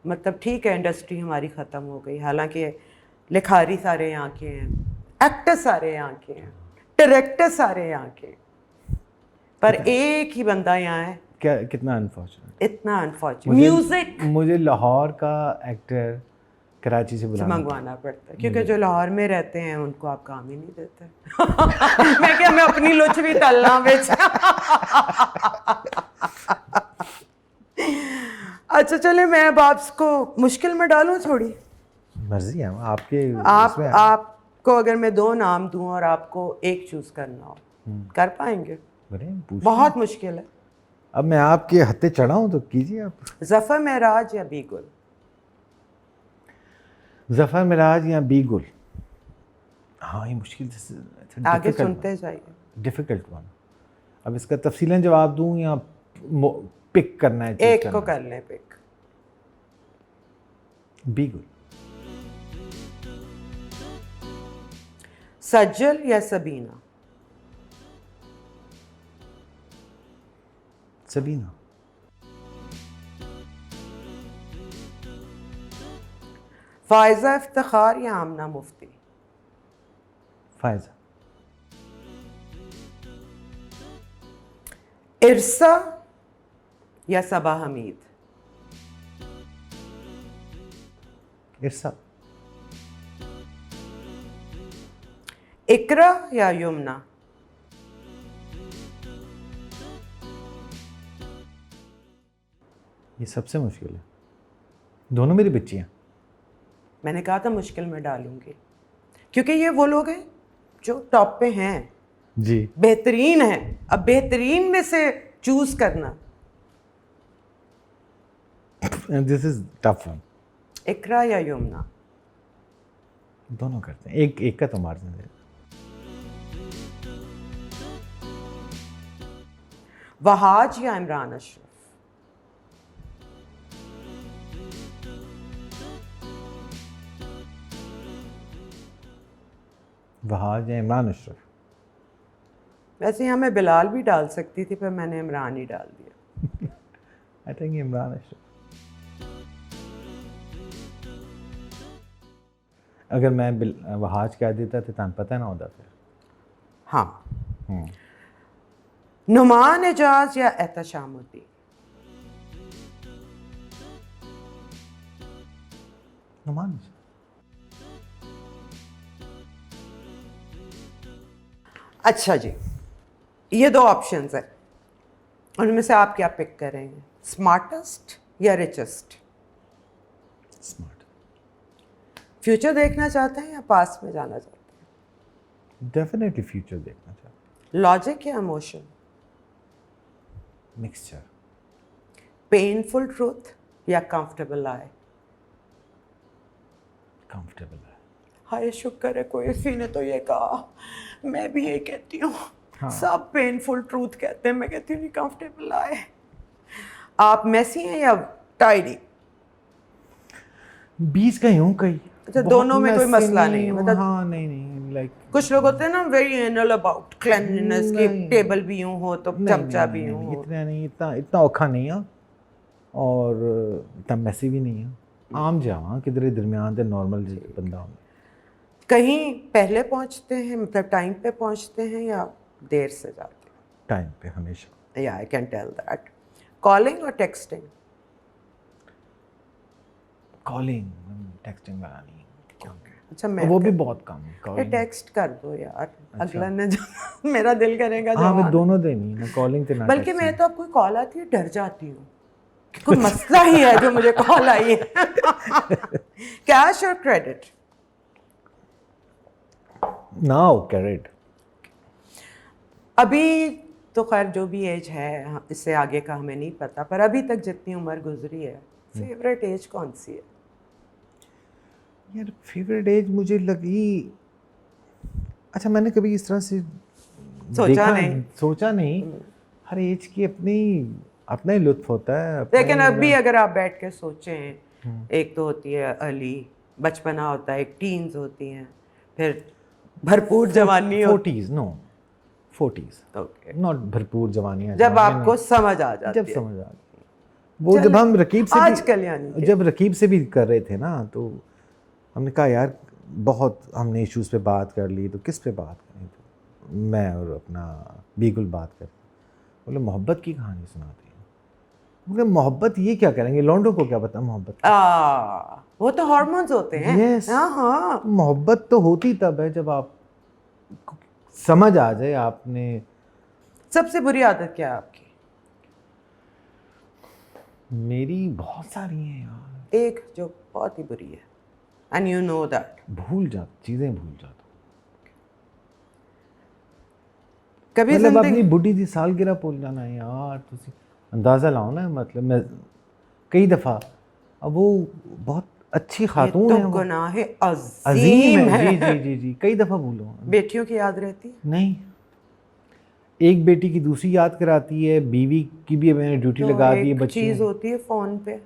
मतलब ठीक है इंडस्ट्री हमारी ख़त्म हो गई, हालांकि लिखारी सारे यहाँ के हैं, एक्टर सारे यहाँ के हैं, डायरेक्टर सारे यहाँ के, पर एक ही बंदा यहाँ है। क्या, कितना अनफॉर्चुनेट, इतना अनफॉर्चुनेट। म्यूजिक मुझे लाहौर का एक्टर कराची से मंगवाना पड़ता है, क्योंकि जो लाहौर में रहते हैं उनको आप काम ही नहीं देते। मैं क्या, मैं अपनी लुच भी तलना बेच। अच्छा चले, मैं अब आपको मुश्किल में डालूं थोड़ी, मर्जी है आपके। आपको अगर मैं 2 नाम दूं और आपको एक चूज करना हो, कर पाएंगे? बहुत मुश्किल है। अब मैं आपके हत्थे चढ़ा हूं तो कीजिए आप। ज़फ़र मेराज या बीगुल? ज़फ़र मेराज या बीगुल? हाँ, ये मुश्किल से आगे सुनते जाइए। Difficult one. अब इसका तफसीलन जवाब दूं या पिक करना है? एक को कर लें पिक। बीगुल। सज्जल या सबीना? सबीना। फ़ायज़ा इफ्तिखार या आमना मुफ्ती? फ़ायज़ा। इरसा या सबा हमीद? इरसा। इकरा या यमुना? ये सबसे मुश्किल है, दोनों मेरी बच्चियाँ। मैंने कहा था मुश्किल में डालूंगी, क्योंकि ये वो लोग हैं जो टॉप पे हैं जी, बेहतरीन है। अब बेहतरीन में से चूज करना, दिस इज टफ वन। इकरा या यमुना? दोनों करते हैं, एक का तो मार्जिन है। वहाज या इमरान अशरफ? वहाज या इमरान अशरफ? वैसे यहाँ मैं बिलाल भी डाल सकती थी, पर मैंने इमरान ही डाल दिया। I think Imran Ashraf. अगर मैं वहाज कह देता तो तुम पता ना होता फिर। हाँ, नुमान एजाज या एहतशामुद्दीन? नुमान। अच्छा जी, ये दो ऑप्शंस है, उनमें से आप क्या पिक करेंगे, स्मार्टेस्ट या रिचेस्ट? स्मार्ट। फ्यूचर देखना चाहते हैं या पास्ट में जाना चाहते हैं? डेफिनेटली फ्यूचर देखना चाहता लॉजिक या इमोशन? हूँ। मिक्सचर। पेनफुल ट्रूथ या कंफर्टेबल लाई? कंफर्टेबल है। हाय शुक्र है कोई किसी ने तो ये कहा, मैं भी यही कहती हूँ। हाँ। सब पेनफुल ट्रूथ कहते हैं, मैं कहती हूँ नहीं, कंफर्टेबल लाई। आप मेसी हैं या टाइडी? बीच का हूँ कहीं। अच्छा, दोनों में कोई मसला नहीं है मतलब? हाँ, नहीं लाइक कुछ लोग होते हैं ना वेरी एनल अबाउट क्लीनलीनेस, की टेबल भी यूं हो तो चमचा भी यूं हो। इतना नहीं, इतना औखा नहीं है और इतना मैसी भी नहीं है। आम जावा किधर दरमियान ते नॉर्मल बंदा हूँ। कहीं पहले पहुंचते हैं मतलब टाइम पे पहुंचते हैं या देर से जाते हैं? टाइम पे हमेशा। या I can tell that. Calling और टेक्सटिंग? कॉलिंग, टेक्सटिंग वाला नहीं। अच्छा, मैं वो भी बहुत कम है। टेक्स्ट कर दो यार। अगला ने जो मेरा दिल करेगा हाँ, मैं जवाब। दोनों देनी ना कॉलिंग ते ना बल्कि मैं तो अब कोई कॉल आती है डर जाती हूँ कि कोई मसला ही है जो मुझे कॉल आई है। कैश और क्रेडिट? Now credit. अभी तो खैर जो भी एज है, इससे आगे का हमें नहीं पता, पर अभी तक जितनी उम्र गुजरी है, फेवरेट एज कौन सी है? यार फेवरेट एज मुझे लगी, अच्छा मैंने कभी इस तरह से सोचा नहीं। हर एज की अपना ही लुत्फ होता है। लेकिन अभी अगर आप बैठ के सोचें, एक तो होती है अर्ली बचपना होता है, एक टीन्स होती हैं, फिर भरपूर जवानी 40s, no 40s, okay, not भरपूर जवानी। जब आपको समझ आ जाती है। जब समझ आ जाती वो जब हम रकीब से आजकल यानी जब रकीब से भी कर रहे थे ना, तो हमने कहा यार बहुत हमने इश्यूज़ पे बात कर ली, तो किस पे बात करें? तो मैं और अपना बीगुल बात करते, बोले मोहब्बत की कहानी सुनाते हैं। बोले मोहब्बत ये क्या करेंगे, लौंडों को क्या पता मोहब्बत? वो तो हार्मोन्स होते हैं। yes, हाँ, मोहब्बत तो होती तब है जब आप समझ आ जाए आपने। सबसे बुरी आदत क्या है आपकी? मेरी बहुत सारी हैं यार। एक जो बहुत ही बुरी है, एंड यू नो दैट। चीज़ें भूल जाता। कभी मतलब जिंदगी अपनी बुढ़ी दी सालगिरह भूल जाना है यार, तुसी अंदाज़ा लाओ ना। मतलब मैं कई दफ़ा, अब वो बहुत अच्छी खातून है, तो वो गुनाह अजीम अजीम है। है। जी कई दफ़ा भूलो। बेटियों की याद रहती है? नहीं, एक बेटी की दूसरी याद कराती है, बीवी की भी मैंने ड्यूटी तो लगा दी है। एक बच्ची चीज होती है फोन पे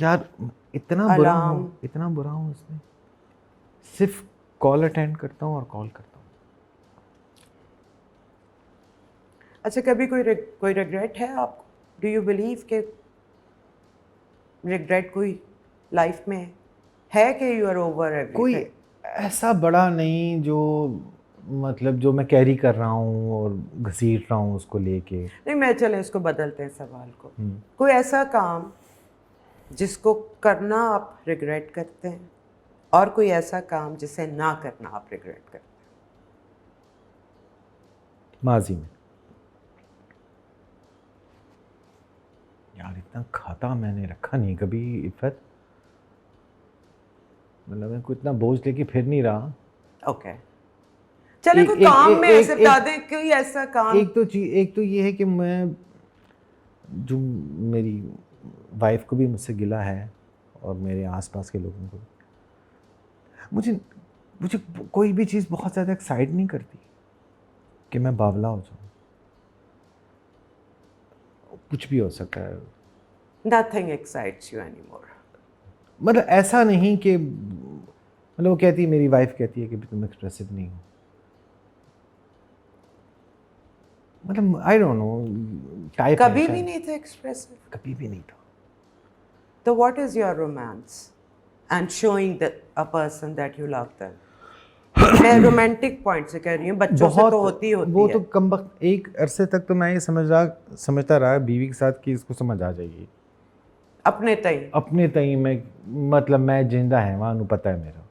यार, इतना बुरा हूँ उसमें। सिर्फ कॉल अटेंड करता हूँ और कॉल करता हूँ। अच्छा, कभी कोई रिग्रेट है आपको? डू यू बिलीव के रिग्रेट कोई लाइफ में है कि यू आर ओवर एवरीथिंग? कोई ऐसा बड़ा नहीं जो मतलब जो मैं कैरी कर रहा हूँ और घसीट रहा हूँ उसको लेके। नहीं, मैं चले इसको बदलते हैं सवाल को। कोई ऐसा काम जिसको करना आप रिग्रेट करते हैं और कोई ऐसा काम जिसे ना करना आप रिग्रेट करते हैं? माजी में यार इतना खाता मैंने रखा नहीं कभी इफ़त। मतलब मैं कोई इतना बोझ लेके फिर नहीं रहा। ओके, चले कोई काम में ऐसे बता दें, कोई ऐसा काम। एक तो ये है कि मैं जो मेरी वाइफ को भी मुझसे गिला है और मेरे आसपास के लोगों को, मुझे कोई भी चीज़ बहुत ज़्यादा एक्साइट नहीं करती कि मैं बावला हो जाऊँ। कुछ भी हो सकता है। Nothing excites you anymore. मतलब ऐसा नहीं कि मतलब वो कहती है, मेरी वाइफ कहती है कि तुम एक्सप्रेसिव नहीं हो। मतलब आई डोंट नो टाइप। कभी भी नहीं थे एक्सप्रेसिव? कभी भी नहीं था। तो what is your romance and showing a person that you love them. मैं रोमांटिक पॉइंट से कह रही हूँ, बच्चों से तो होती वो है। तो कम वक्त एक अरसे तक तो मैं ये समझता रहा बीवी के साथ कि इसको समझ आ जाएगी अपने तई में, मतलब मैं जिंदा है वहाँ नु पता है मेरा,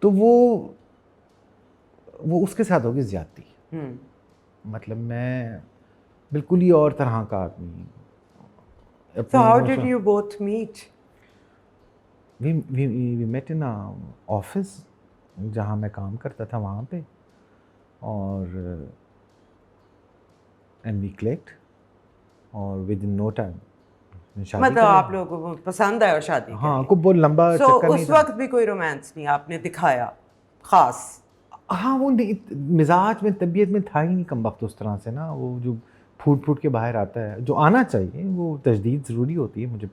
तो वो उसके साथ होगी ज्यादती। मतलब मैं बिल्कुल ही और तरह का आदमी हूँ। So how did you both meet? We met in a office जहाँ मैं काम करता था वहाँ पे, और and we clicked, और within no time मतलब आप लोगों को पसंद आया और शादी कर हाँ, ली। खूब बहुत लंबा चक्कर नहीं उस था। वक्त भी कोई रोमांस नहीं आपने दिखाया खास? हाँ, वो मिजाज में तबीयत में था ही नहीं कम वक्त उस तरह से ना, वो जो फूट के बाहर आता है, जो आना चाहिए, वो तजदीद ज़रूरी होती है, मुझे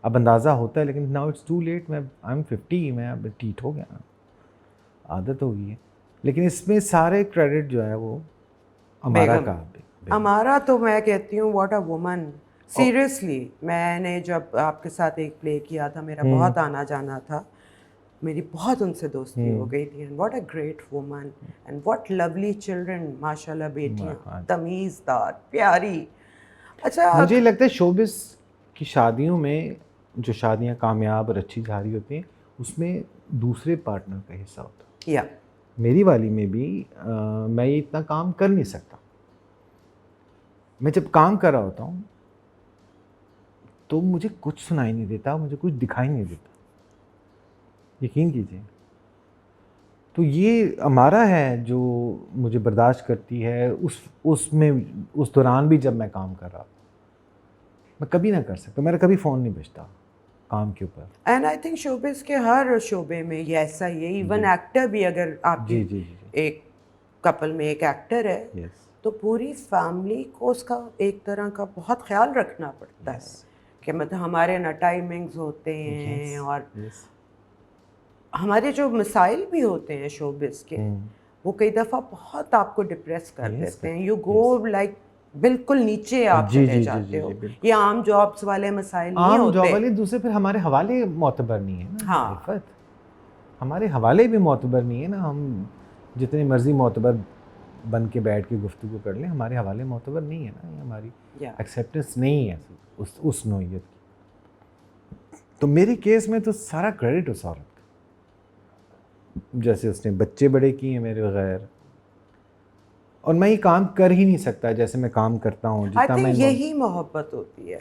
अब अंदाज़ा होता है, लेकिन नाउ इट्स टू लेट। मैं आई एम 50, मैं अब टीट हो गया, आदत हो गई है। लेकिन इसमें सारे क्रेडिट जो है वो हमारा का। हमारा तो मैं कहती हूँ व्हाट अ वुमन, सीरियसली। मैंने जब आपके साथ एक प्ले किया था, मेरा बहुत आना जाना था, मेरी बहुत उनसे दोस्ती हो गई थी। And what a great woman and what lovely children, माशाल्लाह, बेटियां तमीज़दार प्यारी। अच्छा, मुझे लगता है शोबिस की शादियों में जो शादियां कामयाब और अच्छी जा रही होती हैं, उसमें दूसरे पार्टनर का हिस्सा होता है। या मेरी वाली में भी मैं ये इतना काम कर नहीं सकता। मैं जब काम कर रहा होता हूँ तो मुझे कुछ सुनाई नहीं देता, मुझे कुछ दिखाई नहीं देता, यकीन कीजिए। तो ये हमारा है जो मुझे बर्दाश्त करती है उस दौरान भी। जब मैं काम कर रहा, मैं कभी ना कर सकता, मेरा कभी फ़ोन नहीं बजता काम के ऊपर। एंड आई थिंक शोबिस के हर शोबे में ये ऐसा ही है। इवन एक्टर भी, अगर आपकी जी। एक कपल में एक एक्टर है, yes. तो पूरी फैमिली को उसका एक तरह का बहुत ख्याल रखना पड़ता है कि मतलब हमारे ना टाइमिंग्स होते हैं, और हमारे जो मसाइल भी होते हैं शोबिस के, वो कई दफ़ा बहुत आपको डिप्रेस कर देते हैं। यू गो लाइक बिल्कुल नीचे आप चले जाते हो। ये आम जॉब्स वाले मसाइल नहीं होते। जॉब वाले दूसरे, फिर हमारे हवाले मोतबर नहीं है ना। हाँ, हमारे हवाले भी मोतबर नहीं है ना। हम जितने मर्जी मोतबर बन के बैठ के गुफ्तगू कर लें, हमारे हवाले मोतबर नहीं है ना। ये हमारी एक्सेप्टेंस नहीं है उस नौइयत की। तो मेरे केस में तो सारा क्रेडिट उस औरत का, जैसे उसने बच्चे बड़े किए हैं मेरे बगैर, और मैं ये काम कर ही नहीं सकता जैसे मैं काम करता हूँ। जितना मैं, यही मोहब्बत होती है।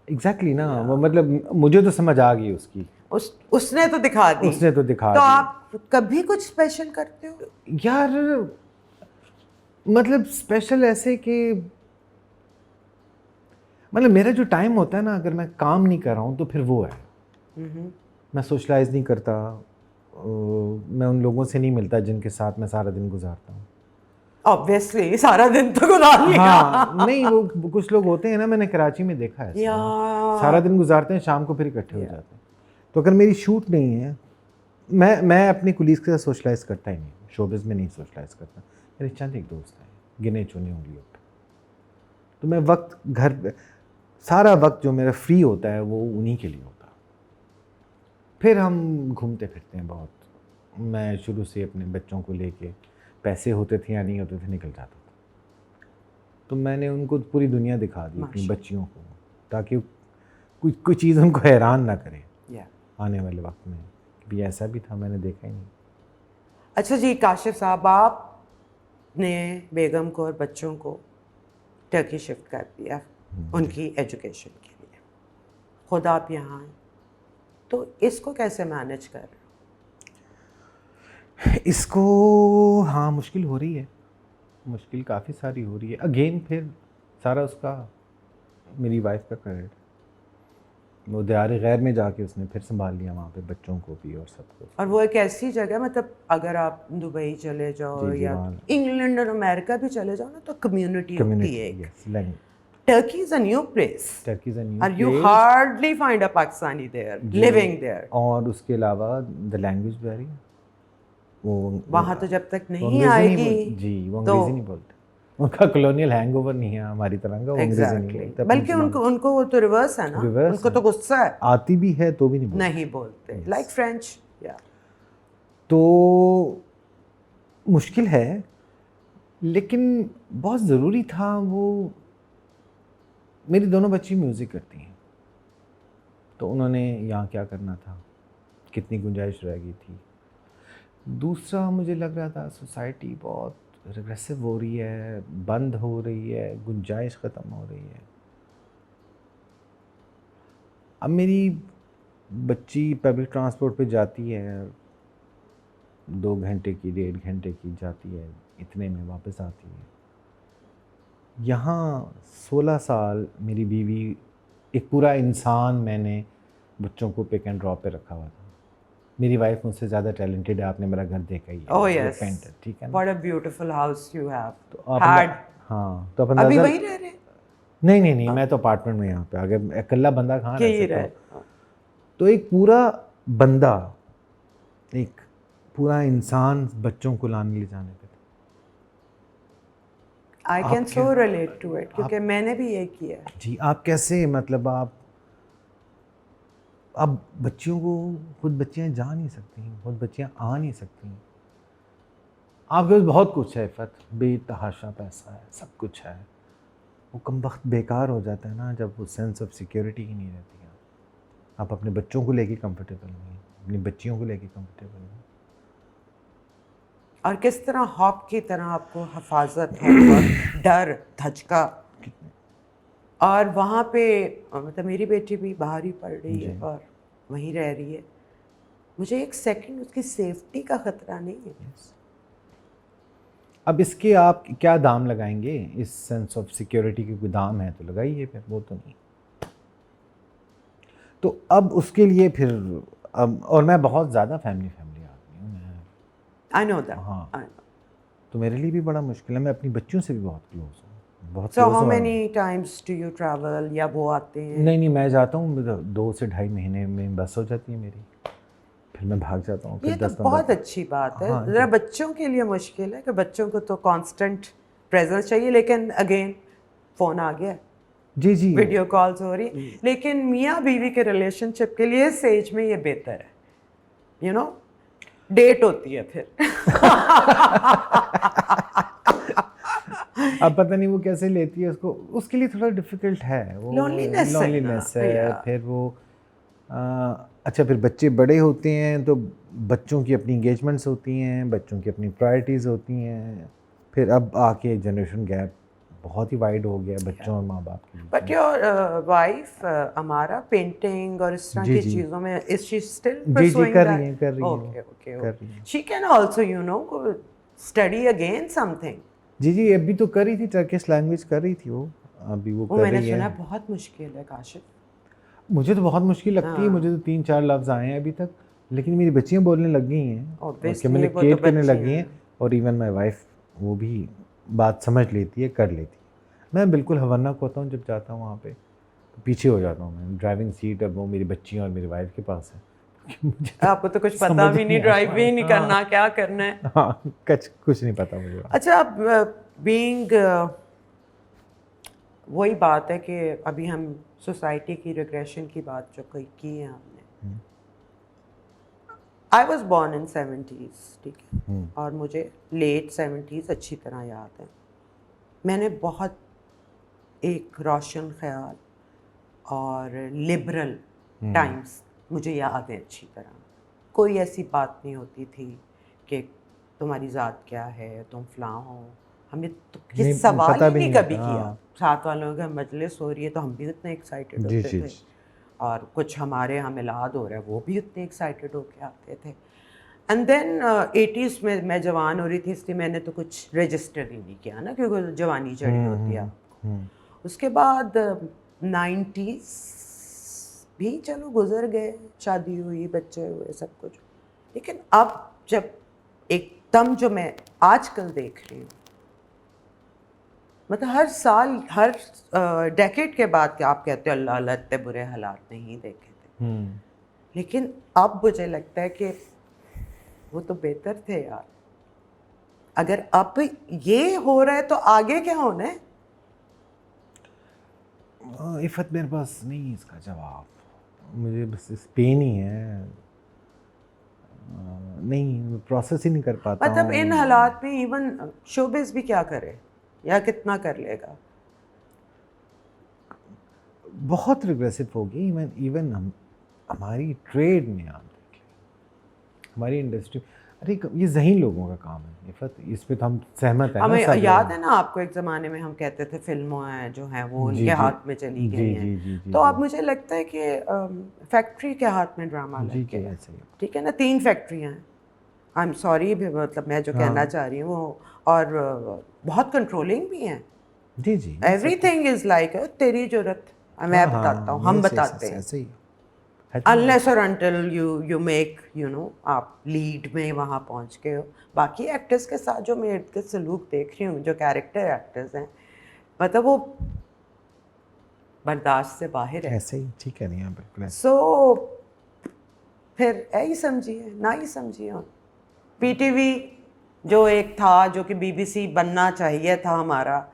एग्जैक्टली ना, वो मतलब मुझे तो समझ आ गई उसकी। उसने तो दिखा दी। तो आप कभी कुछ स्पेशल करते हो यार? मतलब स्पेशल ऐसे कि मतलब मेरा जो टाइम होता है ना, अगर मैं काम नहीं कर रहा हूँ तो फिर वो है। मैं सोशलाइज नहीं करता, मैं उन लोगों से नहीं मिलता जिनके साथ मैं सारा दिन गुजारता हूँ। ऑब्वियसली सारा दिन तो गुजार लिया। हाँ, नहीं, वो कुछ लोग होते हैं ना, मैंने कराची में देखा है, सारा दिन गुजारते हैं, शाम को फिर इकट्ठे हो जाते हैं। तो अगर मेरी शूट नहीं है, मैं अपने कुलीग्स के साथ सोशलाइज करता ही नहीं, शोबिज़ में नहीं सोशलाइज करता। मेरे चंद एक दोस्त हैं, गिने चुने उंगलियों पर। तो मैं वक्त घर, सारा वक्त जो मेरा फ्री होता है वो उन्हीं के लिए होता है। फिर हम घूमते फिरते हैं बहुत। मैं शुरू से अपने बच्चों को लेके, पैसे होते थे या नहीं होते थे, निकल जाता था। तो मैंने उनको पूरी दुनिया दिखा दी अपनी बच्चियों को, ताकि कोई चीज़ उनको हैरान ना करे आने वाले वक्त में भी ऐसा भी था, मैंने देखा ही नहीं। अच्छा जी, काशिफ साहब, आपने बेगम को और बच्चों को टर्की शिफ्ट कर दिया उनकी एजुकेशन के लिए, खुद आप यहाँ हैं, तो इसको कैसे मैनेज कर रहे हो? इसको हाँ, मुश्किल हो रही है, मुश्किल काफ़ी सारी हो रही है। अगेन फिर सारा उसका, मेरी वाइफ का क्रेडिट। वो दियार गैर में जाके उसने फिर संभाल लिया वहाँ पे बच्चों को भी और सबको। और वो एक ऐसी जगह, मतलब अगर आप दुबई चले जाओ या इंग्लैंड और अमेरिका भी चले जाओ ना, तो कम्युनिटी होती है। Turkey is a new place. Turkey is a new place. You hardly find a Pakistani there, living there. और उसके अलावा the language barrier, वो वहाँ तो जब तक नहीं आएगी जी, वो अंग्रेज़ी नहीं बोलते। उनका कॉलोनियल हैंगओवर नहीं है हमारी तरह का, वो अंग्रेजी नहीं बोलते। बल्कि उनको वो तो रिवर्स है ना, उनको तो गुस्सा है, आती भी है तो भी नहीं बोलते, लाइक फ्रेंच। या तो मुश्किल है, लेकिन बहुत ज़रूरी था। वो मेरी दोनों बच्ची म्यूज़िक करती हैं, तो उन्होंने यहाँ क्या करना था, कितनी गुंजाइश रह गई थी। दूसरा मुझे लग रहा था सोसाइटी बहुत रिग्रेसिव हो रही है, बंद हो रही है, गुंजाइश ख़त्म हो रही है। अब मेरी बच्ची पब्लिक ट्रांसपोर्ट पे जाती है, 2 घंटे की 1.5 घंटे की जाती है, इतने में वापस आती है। यहाँ 16 साल मेरी बीवी, एक पूरा इंसान मैंने बच्चों को पिक एंड ड्रॉप पे रखा हुआ था। मेरी वाइफ मुझसे ज़्यादा टैलेंटेड है, आपने मेरा घर देखा ही है। ओह यस, पेंटर, ठीक है ना। What a beautiful house you have. तो आप हैड, हाँ, तो आप अभी अंदाज़ा, वही रह रहे हैं? नहीं, मैं तो अपार्टमेंट में यहाँ पे आगे, अकेला बंदा कहाँ रह यही सकता रहे। हूँ। तो एक पूरा बंदा, एक पूरा इंसान बच्चों को लाने ले जाने पे। I can so relate to it, क्योंकि मैंने भी ये किया है। जी, आप कैसे, मतलब आप अब बच्चियों को, खुद बच्चियाँ जा नहीं सकती, खुद बच्चियाँ आ नहीं सकती। आपके पास बहुत कुछ है इफ़त, बेतहाशा पैसा है, सब कुछ है, वो कमबख्त बेकार हो जाता है ना जब वो सेंस ऑफ सिक्योरिटी ही नहीं रहती है। आप अपने बच्चों को लेके कंफर्टेबल नहीं, अपनी बच्चियों को लेके कंफर्टेबल नहीं। और किस तरह हॉक की तरह आपको हिफाजत होमवर्क, डर, धचका। और वहाँ पे मतलब मेरी बेटी भी बाहर ही पढ़ रही है और वहीं रह रही है, मुझे एक सेकंड उसकी सेफ्टी का खतरा नहीं है। अब इसके आप क्या दाम लगाएंगे, इस सेंस ऑफ सिक्योरिटी के कोई दाम है तो लगाइए, फिर वो तो नहीं। तो अब उसके लिए फिर अब, और मैं बहुत ज़्यादा फैमिली आदमी हूँ मैं, आई नो दैट। हाँ, तो मेरे लिए भी बड़ा मुश्किल है। मैं अपनी बच्चियों से भी बहुत क्लोज हूँ, बहुत सो क्लोज हाउ हूँ। Many times do you travel, या वो आते हैं? नहीं, मैं जाता हूँ, 2 से 2.5 महीने में बस हो जाती है मेरी, फिर मैं भाग जाता हूँ। ये फिर तो बहुत अच्छी बात है। हाँ, ज़रा बच्चों के लिए मुश्किल है कि बच्चों को तो कांस्टेंट प्रेजेंस चाहिए, लेकिन अगेन फ़ोन आ गया, जी, वीडियो कॉल्स हो रही। लेकिन मियाँ बीवी के रिलेशनशिप के लिए इस एज में ये बेहतर है, यू नो, डेट होती है फिर। अब पता नहीं वो कैसे लेती है उसको, उसके लिए थोड़ा डिफ़िकल्ट है वो, लोनलीनेस है। फिर वो अच्छा, फिर बच्चे बड़े होते हैं तो बच्चों की अपनी इंगेजमेंट्स होती हैं, बच्चों की अपनी प्रायोरिटीज़ होती हैं। फिर अब आके जनरेशन गैप बहुत ही वाइड हो गया बच्चों और माँ बाप की। बट योर वाइफ हमारा पेंटिंग और इस तरह की चीज़ों में, इज शी स्टिल परसुइंग कर दैट? रही हैं। Okay, she can also, you know, study again something. जी, अभी तो कर रही थी, टर्किश लैंग्वेज कर रही थी वो, अभी वो कर मैंने रही सुना है। बहुत मुश्किल है काशिफ। मुझे तो बहुत मुश्किल लगती है, मुझे तो 3-4 लफ्ज़ आए हैं अभी तक, लेकिन मेरी बच्चियाँ बोलने लग गई हैं और कम्युनिकेट करने लग गई हैं, और इवन माई वाइफ वो भी बात समझ लेती है, कर लेती है। मैं बिल्कुल हवन्नक होता हूँ जब जाता हूँ वहाँ पे, तो पीछे हो जाता हूँ मैं। ड्राइविंग सीट अब वो मेरी बच्चियाँ और मेरी वाइफ के पास है। आपको तो कुछ पता भी नहीं, ड्राइव भी नहीं करना, क्या करना है। हाँ, कुछ नहीं पता मुझे। अच्छा, अब बीइंग, वही बात है कि अभी हम सोसाइटी की रिग्रेशन की बात जो की है हमने। I was born in 70s, ठीक है, और मुझे लेट 70s अच्छी तरह याद है। मैंने बहुत एक रोशन ख्याल और लिबरल टाइम्स मुझे याद है अच्छी तरह। कोई ऐसी बात नहीं होती थी कि तुम्हारी ज़ात क्या है, तुम फलां हो। हमें तो ये सवाल ही नहीं कभी किया। साथ वालों का मजलिस हो रही है तो हम भी उतने एक्साइटेड होते थे, और कुछ हमारे यहाँ मिलाद हो रहा है वो भी उतने एक्साइटेड होके आते थे। एंड देन 80s में मैं जवान हो रही थी, इसलिए मैंने तो कुछ रजिस्टर ही नहीं किया ना, क्योंकि जवानी चढ़ी होती है आपको। उसके बाद 90s भी चलो गुजर गए, शादी हुई, बच्चे हुए, सब कुछ। लेकिन अब जब एकदम जो मैं आजकल देख रही हूँ, मतलब हर साल, हर डेकेड के बाद आप कहते हो अल्लाह अल्लाह इतने बुरे हालात नहीं देखे थे, लेकिन अब मुझे लगता है कि वो तो बेहतर थे यार। अगर अब ये हो रहा है तो आगे क्या होना है? इफ़त मेरे पास नहीं है इसका जवाब, मुझे बस इस पेन ही है। नहीं, प्रोसेस ही नहीं कर पाता मतलब इन हूँ। हालात में इवन शोबिज़ भी क्या करे या कितना कर लेगा? बहुत रिग्रेसिव हो गई। इवन इवन हमारी ट्रेड में आप देख लें, हमारी इंडस्ट्री, अरे ये ज़हीन लोगों का काम है इफ़त, इस पे तो हम सहमत हैं ना हमें सब याद लोग। है ना आपको, एक ज़माने में हम कहते थे फिल्मों हैं जो हैं वो जी उनके जी हाथ में चली जी गई जी हैं। जी जी तो जी अब मुझे लगता है कि फैक्ट्री के हाथ में ड्रामा जी लग जी गया है। ऐसे ही। ठीक है ना, 3 फैक्ट्रियाँ हैं। आई एम सॉरी, मतलब मैं जो कहना हाँ चाह रही हूँ वो, और बहुत कंट्रोलिंग भी हैं। जी जी ये सब तो, एवरीथिंग इज़ लाइक तेरी ज़रूरत, मैं हाँ बताता हाँ हूँ, हम यस यस बताते यस हैं। ऐसे ही I think अनलेस और अनटिल यू मेक आप लीड में वहाँ पहुँच गए हो। बाकी एक्टर्स के साथ जो मैं इर्द गिर्द सलूक देख रही हूँ, जो कैरेक्टर एक्टर्स हैं, मतलब वो बर्दाश्त से बाहर है। ऐसे ही ठीक है, नहीं आप बिल्कुल ऐसे। सो फिर यही समझिए ना ही समझिए। पीटीवी जो एक था, जो कि बीबीसी बनना चाहिए था हमारा,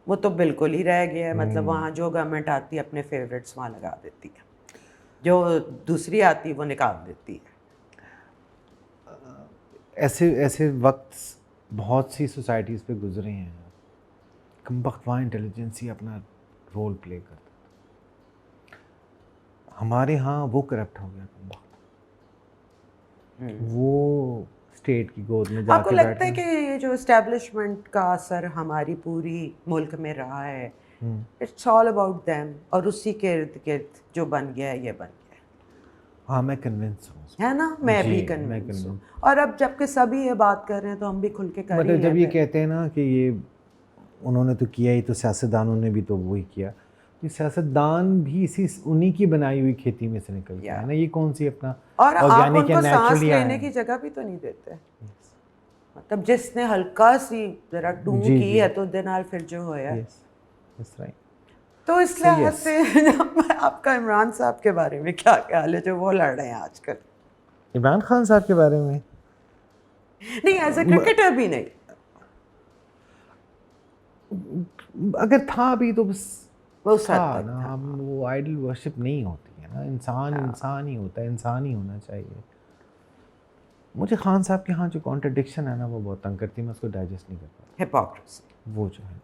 वो तो बिल्कुल ही रह गया है। मतलब वहाँ जो गवर्नमेंट आती है अपने फेवरेट्स वहाँ लगा देती है, जो दूसरी आती है वो निकाल देती है। ऐसे ऐसे वक्त बहुत सी सोसाइटीज़ पे गुजरे हैं, कमबख्त वहाँ इंटेलिजेंस ही अपना रोल प्ले करता था। हमारे यहाँ वो करप्ट हो गया कमबख्त, वो स्टेट की गोद में आपको जाके बैठ लगता है कि गया। ये जो इस्टेब्लिशमेंट का असर हमारी पूरी मुल्क में रहा है, इट्स ऑल अबाउट देम, और उसी के इर्द गिर्द जो बन गया है ये बन गया हाँ मैं कन्विंस हूँ है ना? मैं जी, भी मैं कन्विंस हूँ। कन्विंस। और अब जबकि सभी ये बात कर रहे हैं तो हम भी खुल के कर ही मतलब जब लें ये फिर। कहते हैं ना कि ये उन्होंने तो किया ही, तो सियासतदानों ने भी तो वही किया। ये सियासतदान भी इसी उन्हीं की बनाई हुई खेती में से निकल के आए ना, ये कौन सी अपना और आप ऑर्गेनिक या उनको सांस नेचुरली आए लेने की हैं। जगह भी तो नहीं देते। मतलब जिसने हल्का सी जरा टूं जी की जी है तो दे नाल फिर जो होया। Yes yes right. तो इस So, लिहाज yes. से आपका इमरान साहब के बारे में क्या ख्याल है जो वो लड़ रहे हैं आजकल? इमरान खान साहब के बारे में, नहीं, एज ए क्रिकेटर भी नहीं। अगर था भी तो बस वो उस हद था तक ना, था। हम वो आइडल वर्शिप नहीं होती है ना, इंसान इंसान ही होता है, इंसान ही होना चाहिए। मुझे खान साहब के यहाँ जो कॉन्ट्रडिक्शन है ना वो बहुत तंग करती है, मैं उसको डाइजेस्ट नहीं कर पाता। हिपोक्रेसी। वो जो है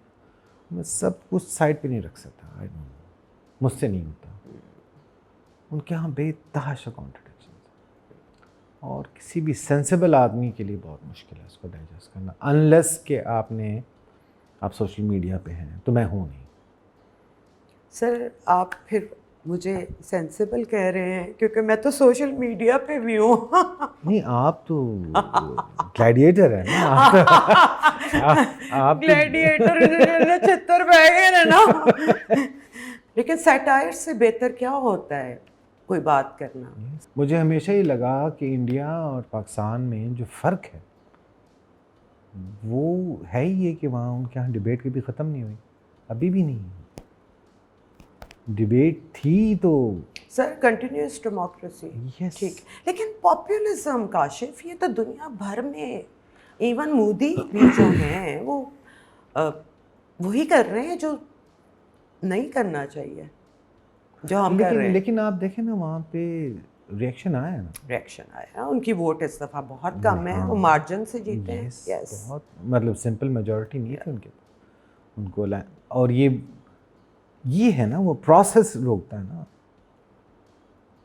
मैं सब कुछ साइड पे नहीं रख सकता, आई डोंट नो, मुझसे नहीं होता। उनके यहाँ बेतहाशा कॉन्ट्रडिक्शन, और किसी भी सेंसिबल आदमी के लिए बहुत मुश्किल है उसको डाइजेस्ट करना, अनलेस कि आप सोशल मीडिया पे हैं, तो मैं हूँ नहीं। सर आप फिर मुझे सेंसिबल कह रहे हैं क्योंकि मैं तो सोशल मीडिया पे भी हूँ। नहीं आप तो ग्लैडिएटर है ना, आप तो ग्लैडिएटर छितर बह गए ना। लेकिन सैटायर से बेहतर क्या होता है कोई बात करना? मुझे हमेशा ही लगा कि इंडिया और पाकिस्तान में जो फ़र्क है वो है ही ये कि वहाँ उनके यहाँ डिबेट कभी ख़त्म नहीं हुई, अभी भी नहीं हुई। डिबेट थी तो सर कंटिन्यूस डेमोक्रेसी, यस, ठीक, लेकिन पॉपुलिज्म काशिफ ये तो दुनिया भर में, इवन मोदी भी जो हैं वो वही कर रहे हैं जो नहीं करना चाहिए, जो हम कर रहे हैं। लेकिन आप देखें ना वहाँ पे रिएक्शन आया ना, रिएक्शन आया, उनकी वोट इस दफ़ा बहुत कम है, वो मार्जिन से जीते हैं। यस, बहुत मतलब सिंपल मेजॉरिटी नहीं थी उनके, उनको और ये है ना वो प्रोसेस रोकता है ना,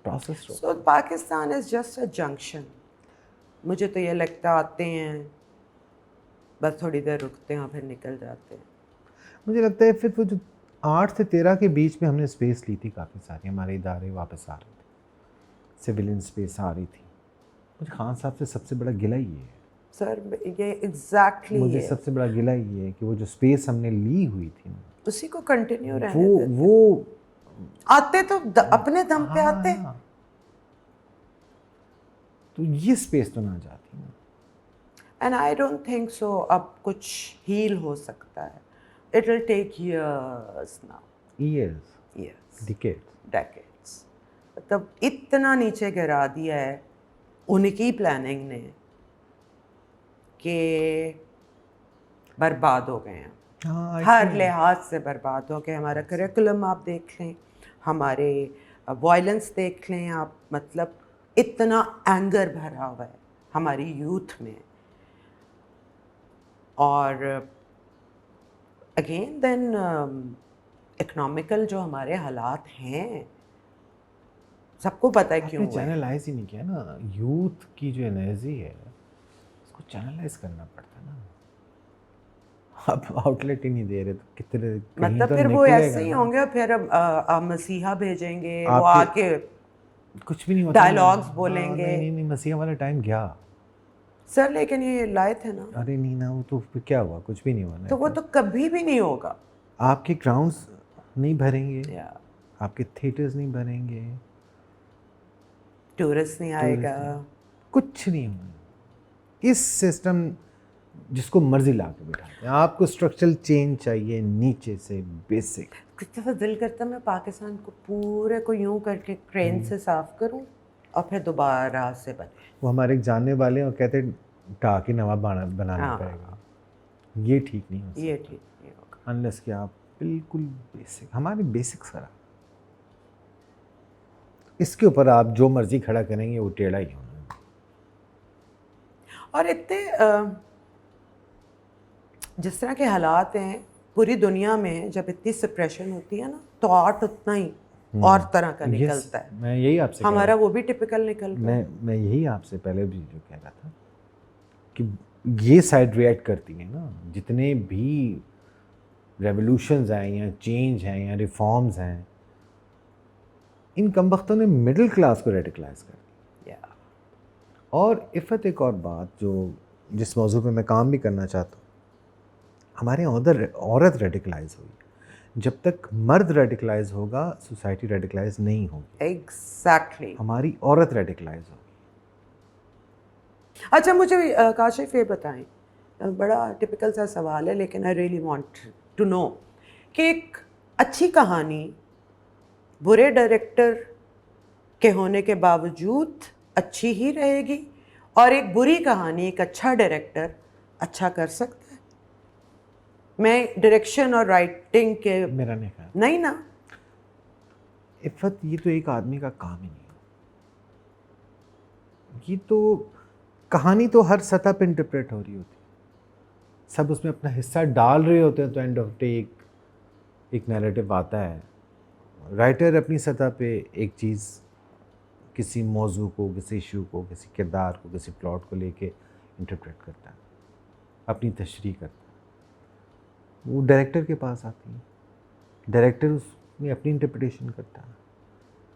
प्रोसेस रोकता so Pakistan is just a junction. मुझे तो ये लगता आते हैं बस थोड़ी देर रुकते हैं और फिर निकल जाते हैं। मुझे लगता है फिर वो जो 8 से 13 के बीच में हमने स्पेस ली थी, काफ़ी सारी हमारे इदारे वापस आ रहे थे, सिविलियन स्पेस आ रही थी। मुझे खान साहब से सबसे बड़ा गिला ये है सर ये एग्जैक्टली मुझे सबसे बड़ा गिला ये है कि वो जो स्पेस हमने ली हुई थी ना, उसी को कंटिन्यू रहने देते। वो आते तो अपने दम पे आते। हाँ, तो ये स्पेस तो ना जाती ना। And I don't think so अब कुछ हील हो सकता है। It will take years now, years, decades. मतलब इतना नीचे गिरा दिया है उनकी प्लानिंग ने कि बर्बाद हो गए हैं, हाँ, हर लिहाज से बर्बाद हो गए। हमारा करिकुलम आप देख लें, हमारे वायलेंस देख लें आप, मतलब इतना एंगर भरा हुआ है हमारी यूथ में। और अगेन देन इकोनॉमिकल जो हमारे हालात हैं, सबको पता है क्यों आपने हुआ है। चैनलाइज ही नहीं किया ना, यूथ की जो एनर्जी है उसको चैनलाइज करना पड़ता है ना। आप आउटलेट ही नहीं दे रहे तो कितने कहीं मतलब तो फिर वो निकलेगा ऐसे ही ना। होंगे, फिर मसीहा भेजेंगे, वो आपके आके कुछ भी नहीं होता। डायलॉग्स हाँ, बोलेंगे। नहीं मसीहा वाला टाइम गया। सर लेकिन ये लाए थे ना, अरे नहीं ना, वो तो फिर क्या हुआ, कुछ भी नहीं हुआ ना। तो वो तो कभी भी नहीं होगा। आपके ग्राउंड्स नहीं भरेंगे, या आपके थिएटर्स नहीं भरेंगे, टूरिस्ट नहीं आएगा। कुछ नहीं होगा। इस सिस्टम जिसको मर्जी ला के बिठाते हैं। आपको स्ट्रक्चरल चेंज चाहिए नीचे से, बेसिक। कुछ दफ़ा दिल करता है मैं पाकिस्तान को पूरे को यूं करके क्रेन से साफ करूं और फिर दोबारा से बने। वो हमारे एक जानने वाले हैं, वो कहते हैं टाकी नवा बनाना हाँ। पड़ेगा। ये ठीक नहीं हो ये सकता ठीक नहीं होगा। अनलेस कि आप बिल्कुल बेसिक, हमारे बेसिक्स खराब। इसके ऊपर आप जो मर्जी खड़ा करेंगे वो टेढ़ा ही होना। और इतने जिस तरह के हालात हैं पूरी दुनिया में, जब इतनी सप्रेशन होती है ना, तो आर्ट उतना ही और तरह का निकलता है। मैं यही आपसे हमारा वो भी टिपिकल निकल रहा है। मैं यही आपसे पहले भी जो कह रहा था कि ये साइड रिएक्ट करती है ना। जितने भी रेवोल्यूशंस हैं या चेंज हैं या रिफॉर्म्स हैं, इन कमबख्तों ने मिडिल क्लास को रेडिकलाइज कर दिया। और इफ़त एक और बात जो जिस मौजू पे मैं काम भी करना चाहता हूँ, हमारे औरत रेडिकलाइज हुई। जब तक मर्द रेडिकलाइज होगा सोसाइटी रेडिकलाइज नहीं होगी। एग्जैक्टली। हमारी औरत रेडिकलाइज होगी। अच्छा मुझे काशिफ ये बताएं, बड़ा टिपिकल सा सवाल है लेकिन I really want to know कि एक अच्छी कहानी बुरे डायरेक्टर के होने के बावजूद अच्छी ही रहेगी, और एक बुरी कहानी एक अच्छा डायरेक्टर अच्छा कर सकता है? मैं डायरेक्शन और राइटिंग के मेरा नहीं ख्याल। नहीं ना। इफ़त ये तो एक आदमी का काम ही नहीं है। ये तो कहानी तो हर सतह पे इंटरप्रेट हो रही होती है, सब उसमें अपना हिस्सा डाल रहे होते हैं, तो एंड ऑफ डे एक नैरेटिव आता है। राइटर अपनी सतह पे एक चीज़, किसी मौजू को, किसी इशू को, किसी किरदार को, किसी प्लॉट को लेके इंटरप्रेट करता है, अपनी तशरीह करता है। वो डायरेक्टर के पास आती है, डायरेक्टर उसमें अपनी इंटरप्रिटेशन करता है।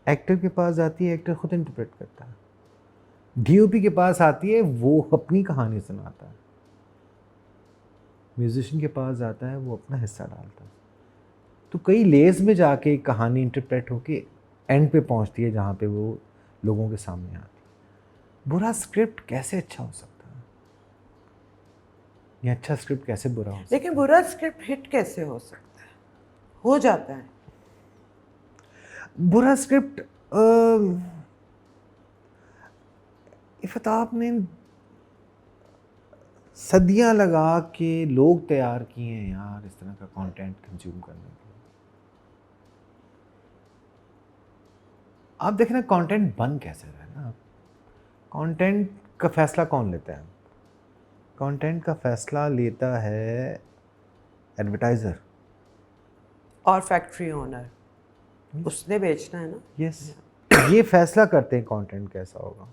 एक्टर के पास आती है, एक्टर खुद इंटरप्रेट करता है। डीओपी के पास आती है, वो अपनी कहानी सुनाता है। म्यूजिशियन के पास आता है, वो अपना हिस्सा डालता है। तो कई लेयर्स में जाके कहानी इंटरप्रेट होके एंड पे पहुंचती है जहाँ पे वो लोगों के सामने आती है। बुरा स्क्रिप्ट कैसे अच्छा हो सकता है, या अच्छा स्क्रिप्ट कैसे बुरा हो सकता है? लेकिन बुरा स्क्रिप्ट हिट कैसे हो सकता है? हो जाता है। बुरा स्क्रिप्ट इफ़त आपने सदियां लगा के लोग तैयार किए हैं यार इस तरह का कंटेंट कंज्यूम करने के लिए। आप देखें ना कंटेंट बन कैसे रहा है ना। कंटेंट का फैसला कौन लेता है? कंटेंट का फैसला लेता है एडवर्टाइज़र और फैक्ट्री ओनर, उसने बेचना है ना। यस। ये फैसला करते हैं कंटेंट कैसा होगा।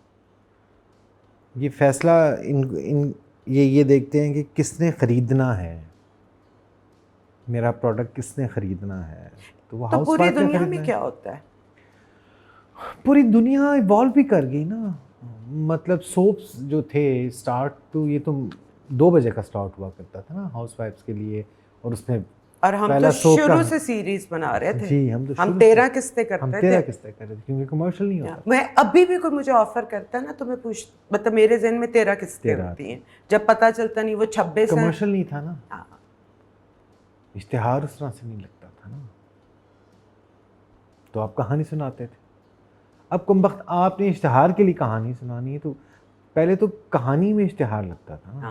ये फैसला इन ये देखते हैं कि किसने ख़रीदना है, मेरा प्रोडक्ट किसने ख़रीदना है। तो वो हाउस पूरी दुनिया में क्या होता है? पूरी दुनिया इवॉल्व भी कर गई ना। मतलब सोप्स जो थे स्टार्ट तो ये तो 2 बजे का स्टार्ट हुआ करता था ना हाउस वाइफ्स के लिए, और उसमें और हम पहला तो सोप शुरू से सीरीज बना रहे थे। जी, हम 13 किस्तें करते हम थे। 13 किस्तें कर रहे थे क्योंकि कमर्शियल नहीं होता। मैं अभी भी कोई मुझे ऑफर करता है ना तो मैं मतलब मेरे जहन में 13 किस्तें होती हैं, जब पता चलता नहीं वो 26 है। कमर्शियल नहीं था ना, हाँ। इश्तिहार उस तरह से नहीं लगता था ना, तो आप कहानी सुनाते थे। अब कमबख्त आपने इश्तिहार के लिए कहानी सुनानी है, तो पहले तो कहानी में इश्तिहार लगता था ना।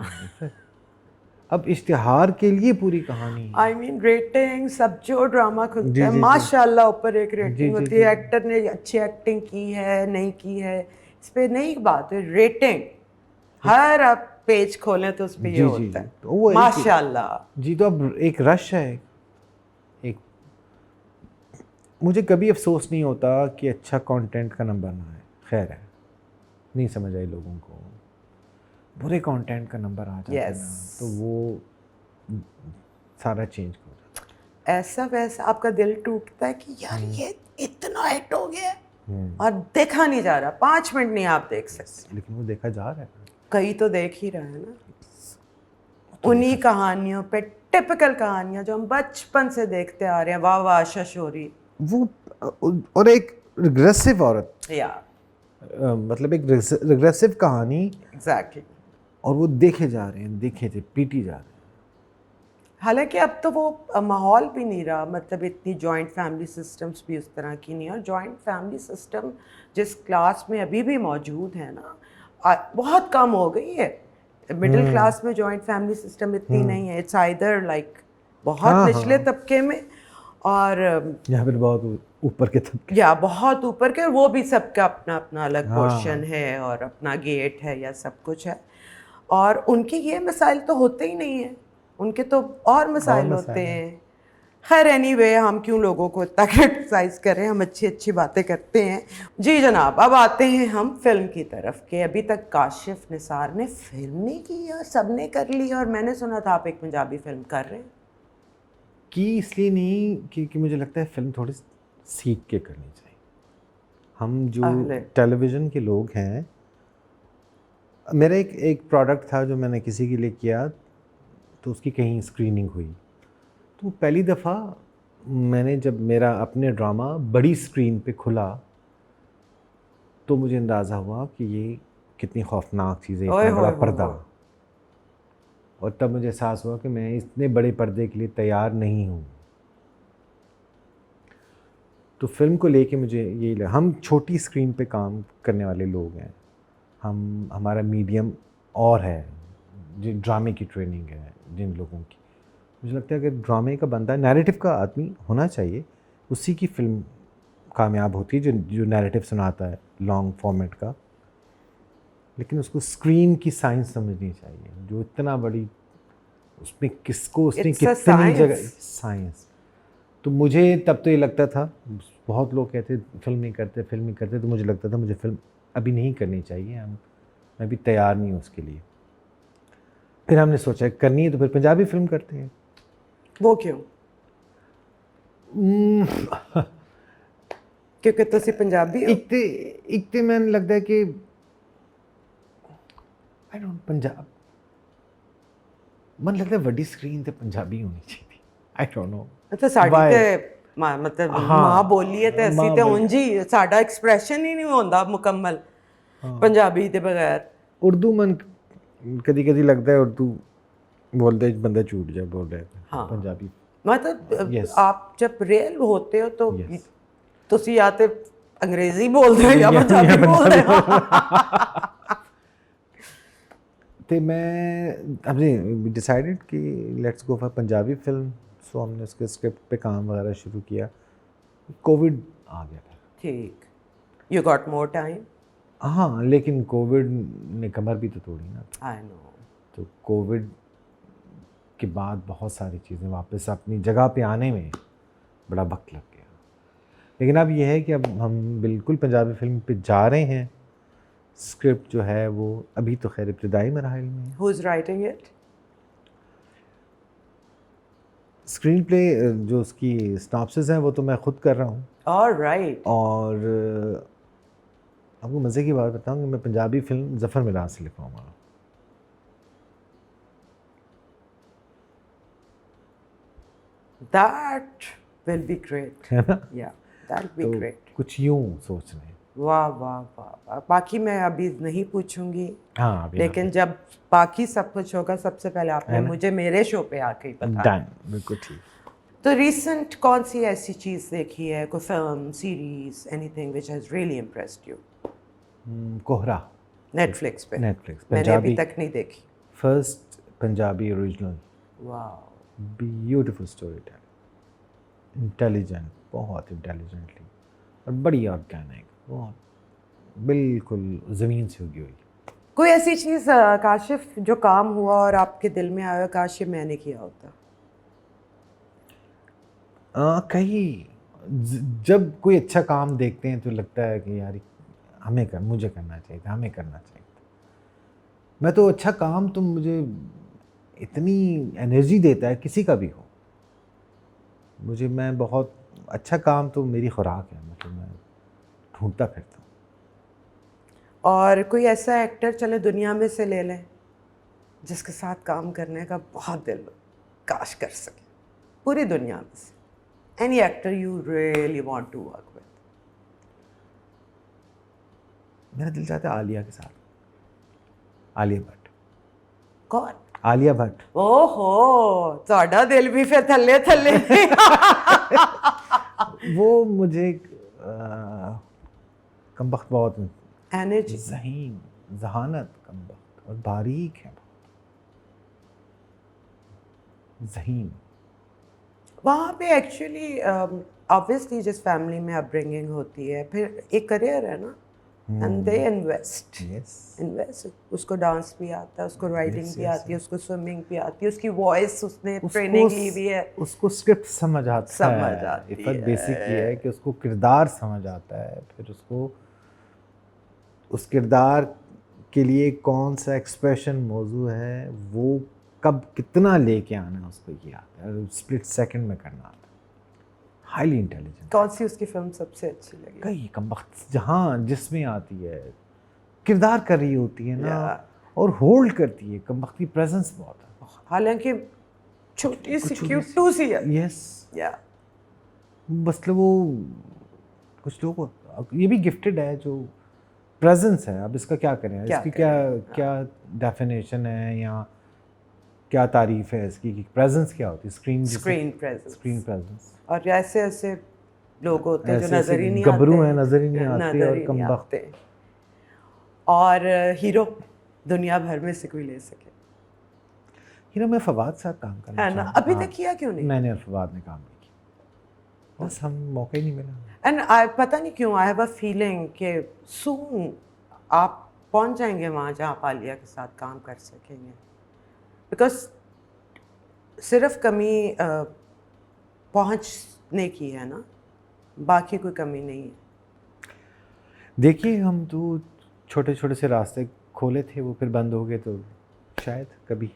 अब इश्तिहार के लिए पूरी कहानी है। आई मीन रेटिंग सब जो ड्रामा जी, खुलता है जी, जी। माशाल्लाह ऊपर एक रेटिंग जी, होती जी। है, एक्टर ने अच्छी एक्टिंग की है नहीं की है इस पे नहीं बात है, रेटिंग हर आप पेज खोलें तो उस पे ये जी, जी, होता जी। है तो वो एक माशाल्लाह। जी, तो अब एक रश है, एक मुझे कभी अफ़सोस नहीं होता कि अच्छा कंटेंट का नंबर ना आए। खैर है, नहीं समझ आई लोगों को। बुरे कंटेंट का नंबर आ जाता है Yes. ना, तो वो सारा चेंज हो जाता है। ऐसा वैसा आपका दिल टूटता है कि यार ये इतना हिट हो गया और देखा नहीं जा रहा, 5 मिनट नहीं आप देख सकते। लेकिन वो देखा जा रहा है। कई तो देख ही रहे हैं ना, उन्हीं कहानियों पे टिपिकल कहानियां जो हम बचपन से देखते आ रहे हैं, वाह वाह आशा शोरी वो और एक रिग्रेसिव औरत, या मतलब एक रिग्रेसिव कहानी, एग्जैक्टली। और वो देखे जा रहे हैं, देखे थे, पीटी जा रहे हैं। हालांकि अब तो वो माहौल भी नहीं रहा, मतलब इतनी जॉइंट फैमिली सिस्टम्स भी उस तरह की नहीं, और जॉइंट फैमिली सिस्टम जिस क्लास में अभी भी मौजूद है ना बहुत कम हो गई है। मिडिल क्लास में जॉइंट फैमिली सिस्टम इतनी नहीं है, इट्स आइदर लाइक बहुत हाँ, निचले हाँ। तबके में और या फिर बहुत ऊपर के तबके। या बहुत ऊपर के, वो भी सबका अपना अपना अलग हाँ। पोर्शन है और अपना गेट है या सब कुछ है, और उनके ये मसाइल तो होते ही नहीं है, उनके तो और मसाइल होते हैं। खैर एनीवे हम क्यों लोगों को इतना क्रिटिसाइज करें, हम अच्छी अच्छी बातें करते हैं। जी जनाब, अब आते हैं हम फिल्म की तरफ के अभी तक काशिफ निसार ने फिल्म नहीं की और सबने कर ली, और मैंने सुना था आप एक पंजाबी फिल्म कर रहे हैं। कि इसलिए नहीं क्योंकि मुझे लगता है फिल्म थोड़ी सीख के करनी चाहिए। हम जो अहले। टेलीविज़न के लोग हैं, मेरा एक प्रोडक्ट था जो मैंने किसी के लिए किया, तो उसकी कहीं स्क्रीनिंग हुई, तो पहली दफ़ा मैंने जब मेरा अपने ड्रामा बड़ी स्क्रीन पे खुला तो मुझे अंदाज़ा हुआ कि ये कितनी खौफनाक चीज़ है, ओए इतना बड़ा होए होए पर्दा। होए। और तब मुझे एहसास हुआ कि मैं इतने बड़े पर्दे के लिए तैयार नहीं हूँ। तो फिल्म को लेके मुझे यही लगा, हम छोटी स्क्रीन पे काम करने वाले लोग हैं, हमारा मीडियम और है, जिन ड्रामे की ट्रेनिंग है जिन लोगों की, मुझे लगता है कि ड्रामे का बंदा, नैरेटिव का आदमी होना चाहिए, उसी की फिल्म कामयाब होती है जो नैरेटिव सुनाता है लॉन्ग फॉर्मेट का। लेकिन उसको स्क्रीन की साइंस समझनी चाहिए, जो इतना बड़ी, उसमें किसको उसने It's a कितनी जगह science. साइंस। तो मुझे तब तो ये लगता था, बहुत लोग कहते फिल्म नहीं करते, तो मुझे लगता था मुझे फिल्म अभी नहीं करनी चाहिए, मैं भी तैयार नहीं हूँ उसके लिए। फिर हमने सोचा करनी है तो फिर पंजाबी फिल्म करते हैं। वो क्यों? क्योंकि तुसी पंजाबी हो। एक ते मैंने लगता है कि आई डोंट पंजाब, मन लगता है वड्डी स्क्रीन ते पंजाबी होनी चाहिए। I don't know. अच्छा साड़ी ते मतलब माँ बोली है ते असी ते उंज ही साडा एक्सप्रेशन ही नहीं होंदा मुकम्मल पंजाबी दे बगैर। उर्दू मन कदी कदी लगता है उर्दू बोलते बंदा छूट जाए बोल रहे हैं। हाँ। पंजाबी मतलब Yes. आप जब रियल होते हो तो Yes. तुसी या ते अंग्रेजी बोलते हो या पंजाबी बोलते हो। तो मैं हमने डिसाइडेड कि let's go for Punjabi film, so हमने उसके स्क्रिप्ट पे काम वगैरह शुरू किया। कोविड आ गया था। ठीक, यू गॉट मोर टाइम। हाँ, लेकिन कोविड ने कमर भी तो तोड़ी ना। I know. तो कोविड के बाद बहुत सारी चीज़ें वापस अपनी जगह पे आने में बड़ा वक्त लग गया। लेकिन अब यह है कि अब हम बिल्कुल पंजाबी फिल्म पे जा रहे हैं। स्क्रिप्ट जो है वो अभी तो खैर इब्तदाई मराहिल में है। Who is writing it? Screen play जो उसकी स्नॉप्सिस हैं वो तो मैं खुद कर रहा हूँ। ऑलराइट। और आपको मज़े की बात बताऊँ कि मैं पंजाबी फिल्म ज़फ़र मिराज से लिखवाऊँगा। That will be great. है ना? Yeah, that'll be तो great. कुछ यूँ सोच रहे हैं। वाह वाह वाह वाह। बाकी मैं अभी नहीं पूछूंगी, हाँ, अभी लेकिन जब बाकी सब कुछ होगा सबसे पहले आपने है ना? मुझे मेरे शो पे आके ही बता। डन, बिल्कुल ठीक। तो रिसेंट कौन सी ऐसी चीज़ देखी है, कोई film series anything which has really impressed you? कोहरा नेटफ्लिक्स पे? नेटफ्लिक्स मैंने अभी पंजाबी तक नहीं देखी। फर्स्ट पंजाबी ओरिजिनल, वाह, ब्यूटीफुल स्टोरी टेलर, इंटेलिजेंट, बहुत इंटेलिजेंटली, और बड़ी ऑर्गेनिक, बहुत बिल्कुल ज़मीन से उगी हुई। कोई ऐसी चीज़ काशिफ जो काम हुआ और आपके दिल में आया काश ये मैंने किया होता? कहीं जब कोई अच्छा काम देखते हैं तो लगता है कि यार मुझे करना चाहिए था, हमें करना चाहिए था। मैं तो अच्छा काम तो मुझे इतनी एनर्जी देता है, किसी का भी हो, मैं बहुत अच्छा काम तो मेरी खुराक है, मतलब मैं ढूंढता फिरता हूँ। और कोई ऐसा एक्टर चले दुनिया में से ले लें जिसके साथ काम करने का बहुत दिल हो, काश कर सके, पूरी दुनिया में से, any actor you really want to work with? मेरा दिल चाहता है आलिया के साथ, आलिया भट्ट। कौन? आलिया भट्ट। ओहो, ਤੁਹਾਡਾ दिल भी फिर थल्ले थल्ले वो मुझे कमबख्त बहुत एनर्जी, ज़हीन, जहानत, कमबख्त, और बारीक है, ज़हीन। वहाँ पे एक्चुअली ऑब्वियसली जिस फैमिली में अपब्रिंगिंग होती है, फिर एक करियर है ना, एंड दे इन्वेस्ट, उसको डांस भी आता है, उसको राइटिंग भी आती है, उसको स्विमिंग भी आती है, उसकी वॉइस उसने ट्रेनिंग ली भी है, उसको स्क्रिप्ट समझ आता है, इफ़त बेसिक ये है कि उसको किरदार समझ आता है, फिर उसको उस किरदार के लिए कौन सा एक्सप्रेशन मौजू है, वो कब कितना लेके आना, उसको ये आता है, स्प्लिट सेकंड में करना आता है। Highly intelligent. कौन सी उसकी फिल्म सबसे अच्छी लगी? कई कमबख्त जहाँ जिसमें आती है, किरदार कर रही होती है ना, और होल्ड करती है, कमबख्त की प्रेजेंस बहुत है, हालांकि छोटी सी क्यूट सी है। यस, या बस वो कुछ लोग, ये भी गिफ्टेड है जो प्रेजेंस है। अब इसका क्या करें, इसकी क्या डेफिनेशन है या क्या तारीफ है इसकी, कि प्रेजेंस क्या होती है? Screen presence. और ऐसे ऐसे लोग होते हैं जो नजर ही नहीं गबरू आते, हैं, नजर ही नहीं आते, और कमबख्त। और हीरो दुनिया भर में से कोई ले सके। हीरो में फवाद साथ काम करना है ना, अभी तक किया क्यों नहीं? मैंने और फवाद ने काम नहीं किया, बस हम मौका ही नहीं मिला। एंड पता नहीं क्यों आई हैव अ फीलिंग कि सून आप पहुंच जाएंगे वहाँ जहाँ आप आलिया के साथ काम कर सकेंगे, बिकॉज सिर्फ कमी पहुँचने की है ना, बाकी कोई कमी नहीं है। देखिए, हम तो छोटे छोटे से रास्ते खोले थे, वो फिर बंद हो गए, तो शायद कभी।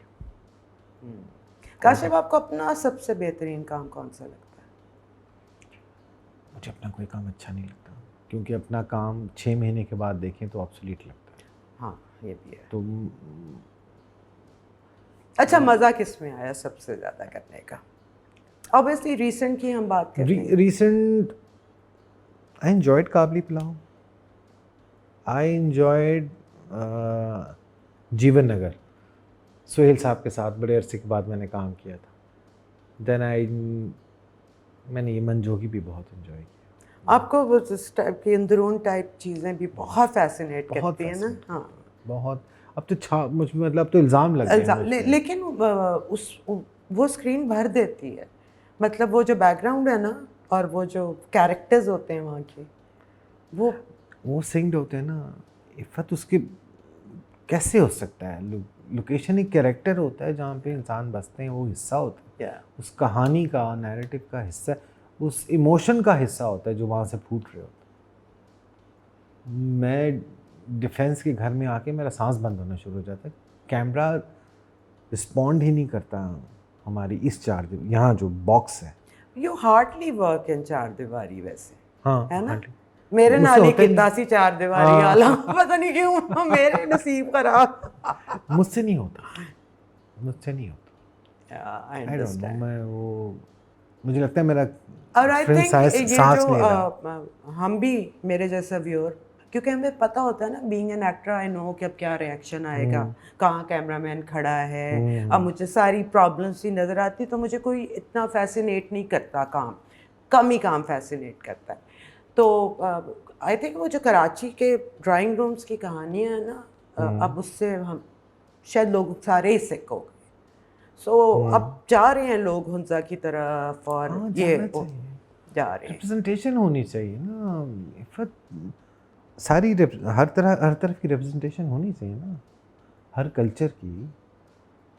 काशिफ, आपको अपना सबसे बेहतरीन काम कौन सा लगता है? मुझे अपना कोई काम अच्छा नहीं लगता, क्योंकि अपना काम 6 महीने के बाद देखें तो ऑब्सोलीट लगता है। हाँ, ये भी है। तो अच्छा, मज़ा किस में आया सबसे ज़्यादा करने का? ऑब्वियसली रीसेंट की हम बात कर रहे हैं। Recent I enjoyed Kabli Pulao, I enjoyed Jeevan Nagar, Suhail साहब के साथ बड़े अरसे के बाद मैंने काम किया था। देन मैंने ये मंजोगी भी बहुत एंजॉय किया। आपको वो इस टाइप की अंदरून टाइप चीज़ें भी बहुत फैसिनेट करती हैं ना? हाँ, बहुत। अब तो मुझ मतलब तो इल्ज़ाम लग गए हैं, लेकिन वो स्क्रीन भर देती है, मतलब वो जो बैकग्राउंड है ना, और वो जो कैरेक्टर्स होते हैं वहाँ के, वो सिंक्ड होते हैं ना। इफ़त उसके कैसे हो सकता है? लोकेशन एक कैरेक्टर होता है जहाँ पे इंसान बसते हैं, वो हिस्सा होता है, उस कहानी का, नैरेटिव का हिस्सा, उस इमोशन का हिस्सा होता है जो वहाँ से फूट रहे होते हैं। मैं डिफेंस के घर में आके मेरा सांस बंद होना शुरू हो जाता है, कैमरा रिस्पॉन्ड ही नहीं करता हमारी इस यहाँ जो बॉक्स है। यू हार्डली वर्क इन चार दीवारी वैसे, हाँ, है ना? मेरे नाल ही कितना सी चार दीवारी आला, पता नहीं क्यों मेरे नसीब खराब। मुझसे नहीं होता। I understand. मुझे लगता है मेरा, और आई थिंक ये जो हम भी, मेरे जैसा व्यूअर, क्योंकि हमें पता होता है ना, being an actor I know कि अब क्या रिएक्शन आएगा, कहाँ कैमरामैन खड़ा है, अब मुझे सारी प्रॉब्लम्स ही नज़र आती, तो मुझे कोई इतना फैसिनेट नहीं करता काम, कम ही काम फैसिनेट करता है। तो आई थिंक वो जो कराची के ड्राइंग रूम्स की कहानियाँ है ना, अब उससे हम शायद लोग सारे ही सिक हो गए, सो अब जा रहे हैं लोग हुंजा की तरफ और हाँ, ये जाना वो चाहिए। जा रहे हैं। रिप्रेजेंटेशन होनी चाहिए ना इफ़त, सारी हर तरफ की रिप्रेजेंटेशन होनी चाहिए ना, हर कल्चर की।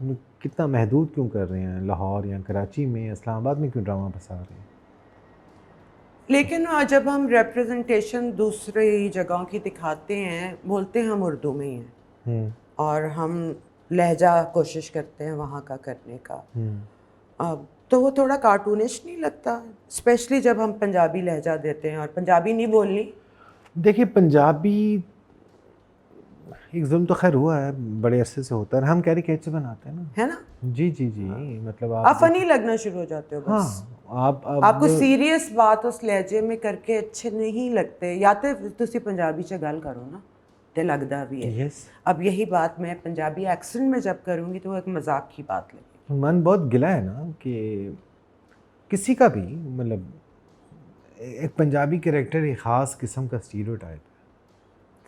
हम लोग कितना महदूद क्यों कर रहे हैं, लाहौर या कराची में, इस्लामाबाद में क्यों ड्रामा बसा रहे हैं? लेकिन जब हम रिप्रेजेंटेशन दूसरी जगहों की दिखाते हैं, बोलते हैं हम उर्दू में ही हैं और हम लहजा कोशिश करते हैं वहाँ का करने का, तो वो थोड़ा कार्टूनिश नहीं लगता? स्पेशली जब हम पंजाबी लहजा देते हैं और पंजाबी नहीं बोलनी। देखिए पंजाबी एक जुल्म तो खैर हुआ है, बड़े अरसे से होता है, हम कैरिकेचर बनाते हैं ना। है ना? जी जी जी, मतलब आप फनी लगना शुरू हो जाते हो बस। हाँ, आप आपको सीरियस बात उस लहजे में करके अच्छे नहीं लगते, या तो तुसी पंजाबी च गल करो ना ते लगदा भी है। यस, अब यही बात मैं पंजाबी एक्सेंट में जब करूँगी तो वो एक मजाक की बात लगेगी। मन बहुत गिला है ना कि किसी का भी, मतलब एक पंजाबी कैरेक्टर एक ख़ास किस्म का स्टीरियोटाइप है।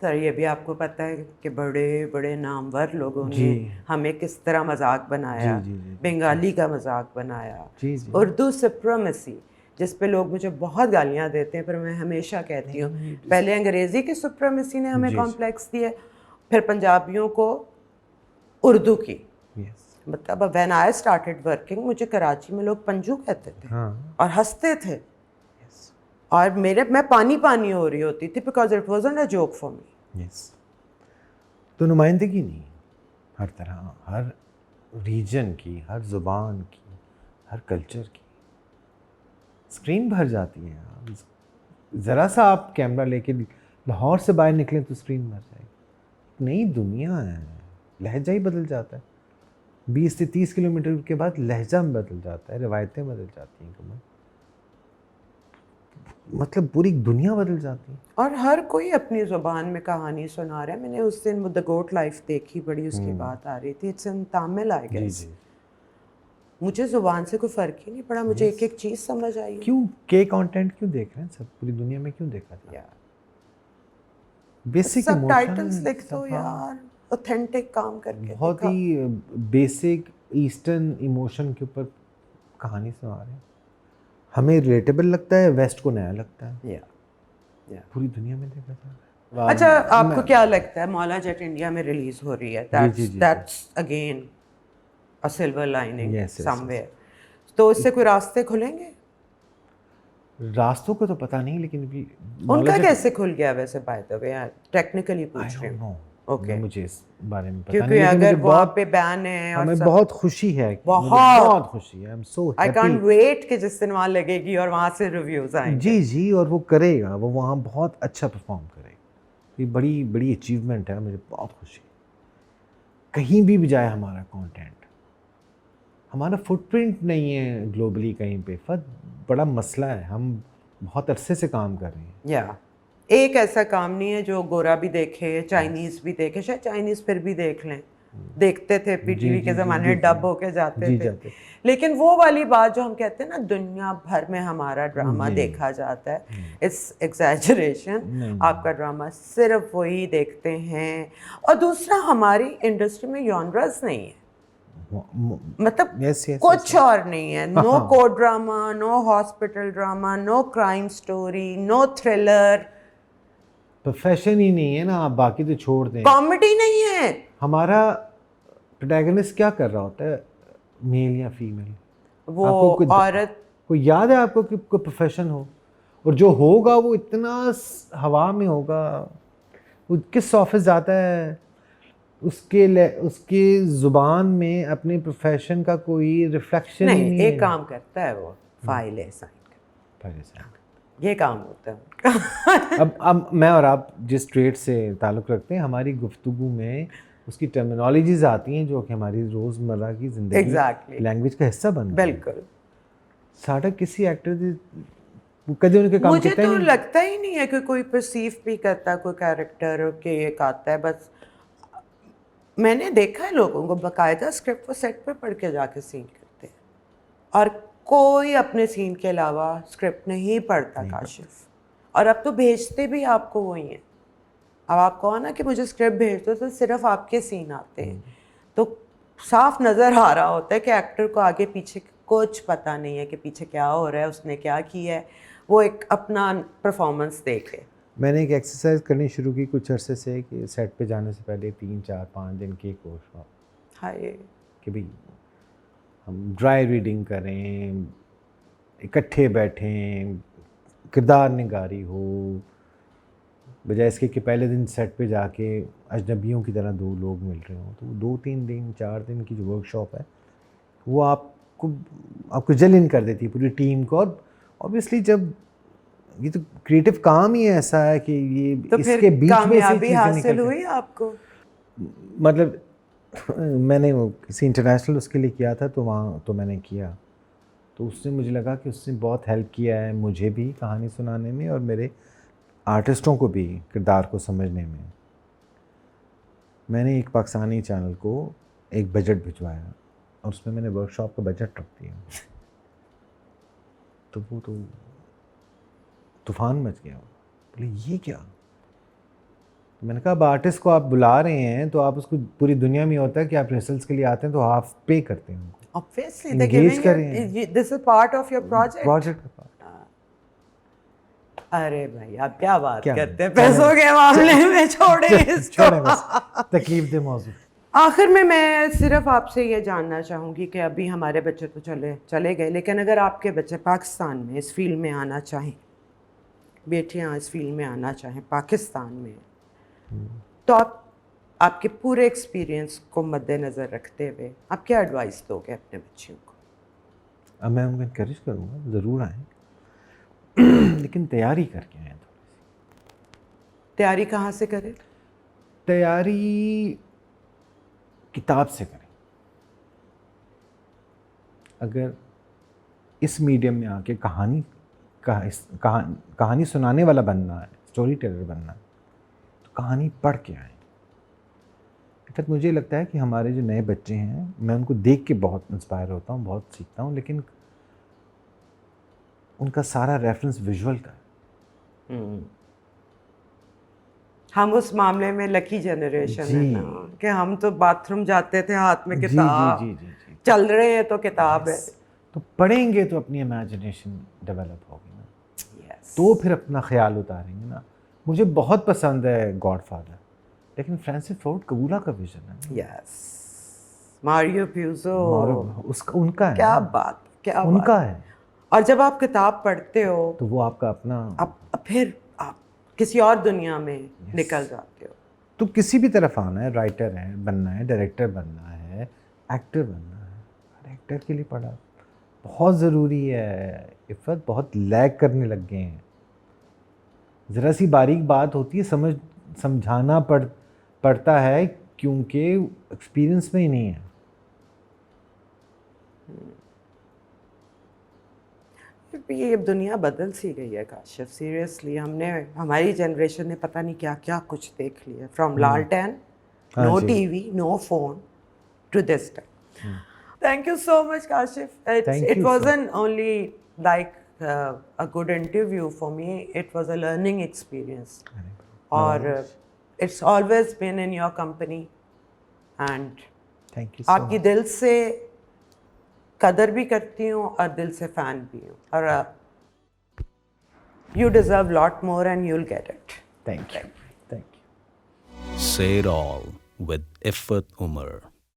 सर ये भी आपको पता है कि बड़े बड़े नामवर लोगों ने जी। हमें किस तरह मजाक बनाया, जी, जी, जी, बंगाली का मजाक बनाया, जी, जी। उर्दू सुप्रीमेसी, जिस पे लोग मुझे बहुत गालियाँ देते हैं, पर मैं हमेशा कहती हूँ पहले अंग्रेज़ी की सुप्रीमेसी ने हमें जी, कॉम्प्लेक्स दिए, फिर पंजाबियों को उर्दू की। यस, मतलब व्हेन आई स्टार्टेड वर्किंग, मुझे कराची में लोग पंजू कहते थे हाँ, और हंसते थे, यस, और मैं पानी पानी हो रही होती थी because it wasn't a joke for me. Yes. तो नुमाइंदगी नहीं, हर तरह, हर रीजन की, हर ज़ुबान की, हर कल्चर की स्क्रीन भर जाती है। ज़रा सा आप कैमरा लेके लाहौर से बाहर निकलें तो स्क्रीन भर जाएगी। नई दुनिया है, लहजा ही बदल जाता है। 20 से 30 किलोमीटर के बाद लहजा बदल जाता है, रिवायतें बदल जाती हैं, कमल, मतलब पूरी दुनिया बदल जाती है। और हर कोई अपनी ज़ुबान में कहानी सुना रहा है। मैंने उस दिन द गोट लाइफ देखी, बड़ी उसकी बात आ रही थी, इट्स इन तमिल आई जी गेस। जी। मुझे ज़ुबान से कोई फ़र्क ही नहीं पड़ा, मुझे एक एक चीज़ समझ आई। क्यों के कंटेंट क्यों देख रहे हैं सब, पूरी दुनिया में क्यों देखा जाता है? बेसिक सबटाइटल्स इमोशन, लिख दो यार, ऑथेंटिक काम करके बहुत दिखाओ। ही बेसिक ईस्टर्न इमोशन के ऊपर कहानी सुना रहे हैं। हमें रिलेटेबल लगता है, वेस्ट को नया लगता है। या पूरी दुनिया में देखा जा रहा है। अच्छा, आपको क्या लगता है मौला जट इंडिया में रिलीज हो रही है, जी, जी, that's again a silver lining Yes, yes, somewhere, तो इससे कोई रास्ते खुलेंगे? रास्तों को तो पता नहीं, लेकिन अभी उनका कैसे खुल गया वैसे, by the way technically I पूछ रही डोंट हूँ। नो, ओके, मुझे इस बारे में पता क्योंकि नहीं, लेकिन अगर मुझे वहाँ बहुत, पे बैन है और हमें सब, बहुत खुशी है, मुझे बहुत बहुत खुशी है, I am so I happy. Can't wait कि जिस दिन वहाँ लगेगी और वहाँ से रिव्यूज आएंगे। जी जी, और वो करेगा, वो वहाँ बहुत अच्छा परफॉर्म करेगा। ये बड़ी बड़ी अचीवमेंट है, मुझे बहुत खुशी है। कहीं भी जाए हमारा कंटेंट, हमारा फुटप्रिंट नहीं है ग्लोबली कहीं पे, बड़ा मसला है। हम बहुत अरसे से काम कर रहे हैं। या एक ऐसा काम नहीं है जो गोरा भी देखे, चाइनीज भी देखे, शायद चाइनीज फिर भी देख लें, देखते थे पीटीवी के ज़माने, डब होके जाते थे। लेकिन वो वाली बात जो हम कहते हैं ना, दुनिया भर में हमारा ड्रामा देखा जाता है, इट्स एग्जैजरेशन। आपका ड्रामा सिर्फ वही देखते हैं। और दूसरा, हमारी इंडस्ट्री में जॉनर्स नहीं है, मतलब कुछ और नहीं है। No court drama, no hospital drama, no crime story, no thriller. Profession ही नहीं है ना, आप बाकी तो छोड़ दें। कॉमेडी नहीं है। हमारा प्रोटैगनिस्ट क्या कर रहा होता है, मेल या फीमेल? वो औरत, कोई याद है आपको कि कोई प्रोफेशन हो? और जो होगा वो इतना हवा में होगा। वो किस ऑफिस जाता है, उसके ज़ुबान में अपने प्रोफेशन का कोई रिफ्लेक्शन नहीं है। एक काम करता है वो, फाइल है साइन कर, ये काम होता है। अब मैं और आप जिस ट्रेड से ताल्लुक़ रखते हैं, हमारी गुफ्तगू में उसकी टर्मिनोलॉजीज आती हैं जो कि हमारी रोज़मर्रा की ज़िंदगी लैंग्वेज का हिस्सा बन गई। बिल्कुल। साढ़ा किसी एक्टर कभी उनके काम मुझे तो लगता ही नहीं है कि कोई परसीव भी करता कोई कैरेक्टर के एक आता है। बस मैंने देखा है लोगों को बाकायदा स्क्रिप्ट वो सेट पे पढ़ के जाके सीन करते हैं, और कोई अपने सीन के अलावा स्क्रिप्ट नहीं पढ़ता काशिफ। और अब तो भेजते भी आपको वही हैं। अब आप कहो ना कि मुझे स्क्रिप्ट भेज दो, तो सिर्फ आपके सीन आते हैं। तो साफ नज़र आ रहा होता है कि एक्टर को आगे पीछे कुछ पता नहीं है कि पीछे क्या हो रहा है, उसने क्या किया है, वो एक अपना परफॉर्मेंस देखे। मैंने एक एक्सरसाइज करनी शुरू की कुछ अरसे से कि सेट पे जाने से पहले 3, 4, 5 दिन की एक वर्कशॉप, हाय कि भाई हम ड्राई रीडिंग करें, इकट्ठे बैठें, किरदार निगारी हो, बजाय इसके कि पहले दिन सेट पे जाके अजनबियों की तरह 2 लोग मिल रहे हों। तो 2-3 दिन 4 दिन की जो वर्कशॉप है वो आपको जेल इन कर देती है पूरी टीम को। और ऑब्वियसली जब ये तो क्रिएटिव काम ही ऐसा है कि ये तो इसके बीच में से कामयाबी चीज़ें हासिल निकलती हुई आपको? मतलब मैंने वो किसी इंटरनेशनल उसके लिए किया था, तो वहाँ तो मैंने किया, तो उससे मुझे लगा कि उसने बहुत हेल्प किया है मुझे भी कहानी सुनाने में और मेरे आर्टिस्टों को भी किरदार को समझने में। मैंने एक पाकिस्तानी चैनल को एक बजट भिजवाया और उसमें मैंने वर्कशॉप का बजट रख दिया तो वो तो तूफान मच गया। बोले ये क्या? तो मैंने कहा अब आर्टिस्ट को आप बुला रहे हैं तो आप उसको, पूरी दुनिया में होता है कि आप रिहर्सल्स के लिए आते हैं तो हाफ पे करते हैं उनको, Obviously, Engage they're giving करें। you, this is part of your project. Project का part। अरे भाई आप क्या बात क्या? करते हैं, पैसों के मामले में छोड़े इसको। छोड़े बस, तकलीफ दे मौजूद। आखिर में मैं सिर्फ आपसे ये जानना चाहूँगी कि अभी हमारे बच्चे तो चले गए, लेकिन अगर आपके बच्चे पाकिस्तान में इस फील्ड में आना चाहें, बेटियाँ इस फील्ड में आना चाहें पाकिस्तान में, तो आप आपके पूरे एक्सपीरियंस को मद्देनज़र रखते हुए आप क्या एडवाइस दोगे अपने बच्चियों को? अब मैं उनको इनकरेज करूँगा ज़रूर आएँ लेकिन तैयारी करके आएँ। तैयारी कहाँ से करें? तैयारी किताब से करें। अगर इस मीडियम में आके कहानी सुनाने वाला बनना है, स्टोरी टेलर बनना है, तो कहानी पढ़ के आएँ। इनफैक्ट मुझे लगता है कि हमारे जो नए बच्चे हैं, मैं उनको देख के बहुत इंस्पायर होता हूँ, बहुत सीखता हूँ, लेकिन उनका सारा रेफरेंस विजुअल का है। हम उस मामले में लकी जनरेशन है ना कि हम तो बाथरूम जाते थे हाथ में किताब, जी। चल रहे हैं तो किताब है। तो पढ़ेंगे तो अपनी इमेजिनेशन डेवलप होगी ना, Yes. तो फिर अपना ख्याल उतारेंगे ना। मुझे बहुत पसंद है गॉडफादर, लेकिन फ्रांसिस फोर्ड कबूला का विजन है। यस, मारियो प्यूजो, उसका उनका है, क्या बात, क्या उनका बात। है। और जब आप किताब पढ़ते हो तो वो आपका अपना, अब फिर आप किसी और दुनिया में निकल जाते हो। तो किसी भी तरफ आना है, राइटर है बनना है, डायरेक्टर बनना है, एक्टर बनना है, हर एक्टर के लिए पढ़ा बहुत ज़रूरी है। इफ़त बहुत लैग करने लग गए हैं। ज़रा सी बारीक बात होती है, समझाना पड़ता है क्योंकि एक्सपीरियंस में ही नहीं है। ये दुनिया बदल सी गई है काशिफ, सीरियसली। हमारी जनरेशन ने पता नहीं क्या क्या कुछ देख लिया, फ्रॉम लालटेन, no TV, no phone, to this time. Thank you so much, Kashif. It wasn't only like a good interview for me, it was a learning experience. और it's always been in your company and thank you so आपकी दिल से कदर भी करती हूँ और दिल से फ़ैन भी हूँ। और you deserve lot more and you'll get it. Thank you. Say it all with Iffat Umar.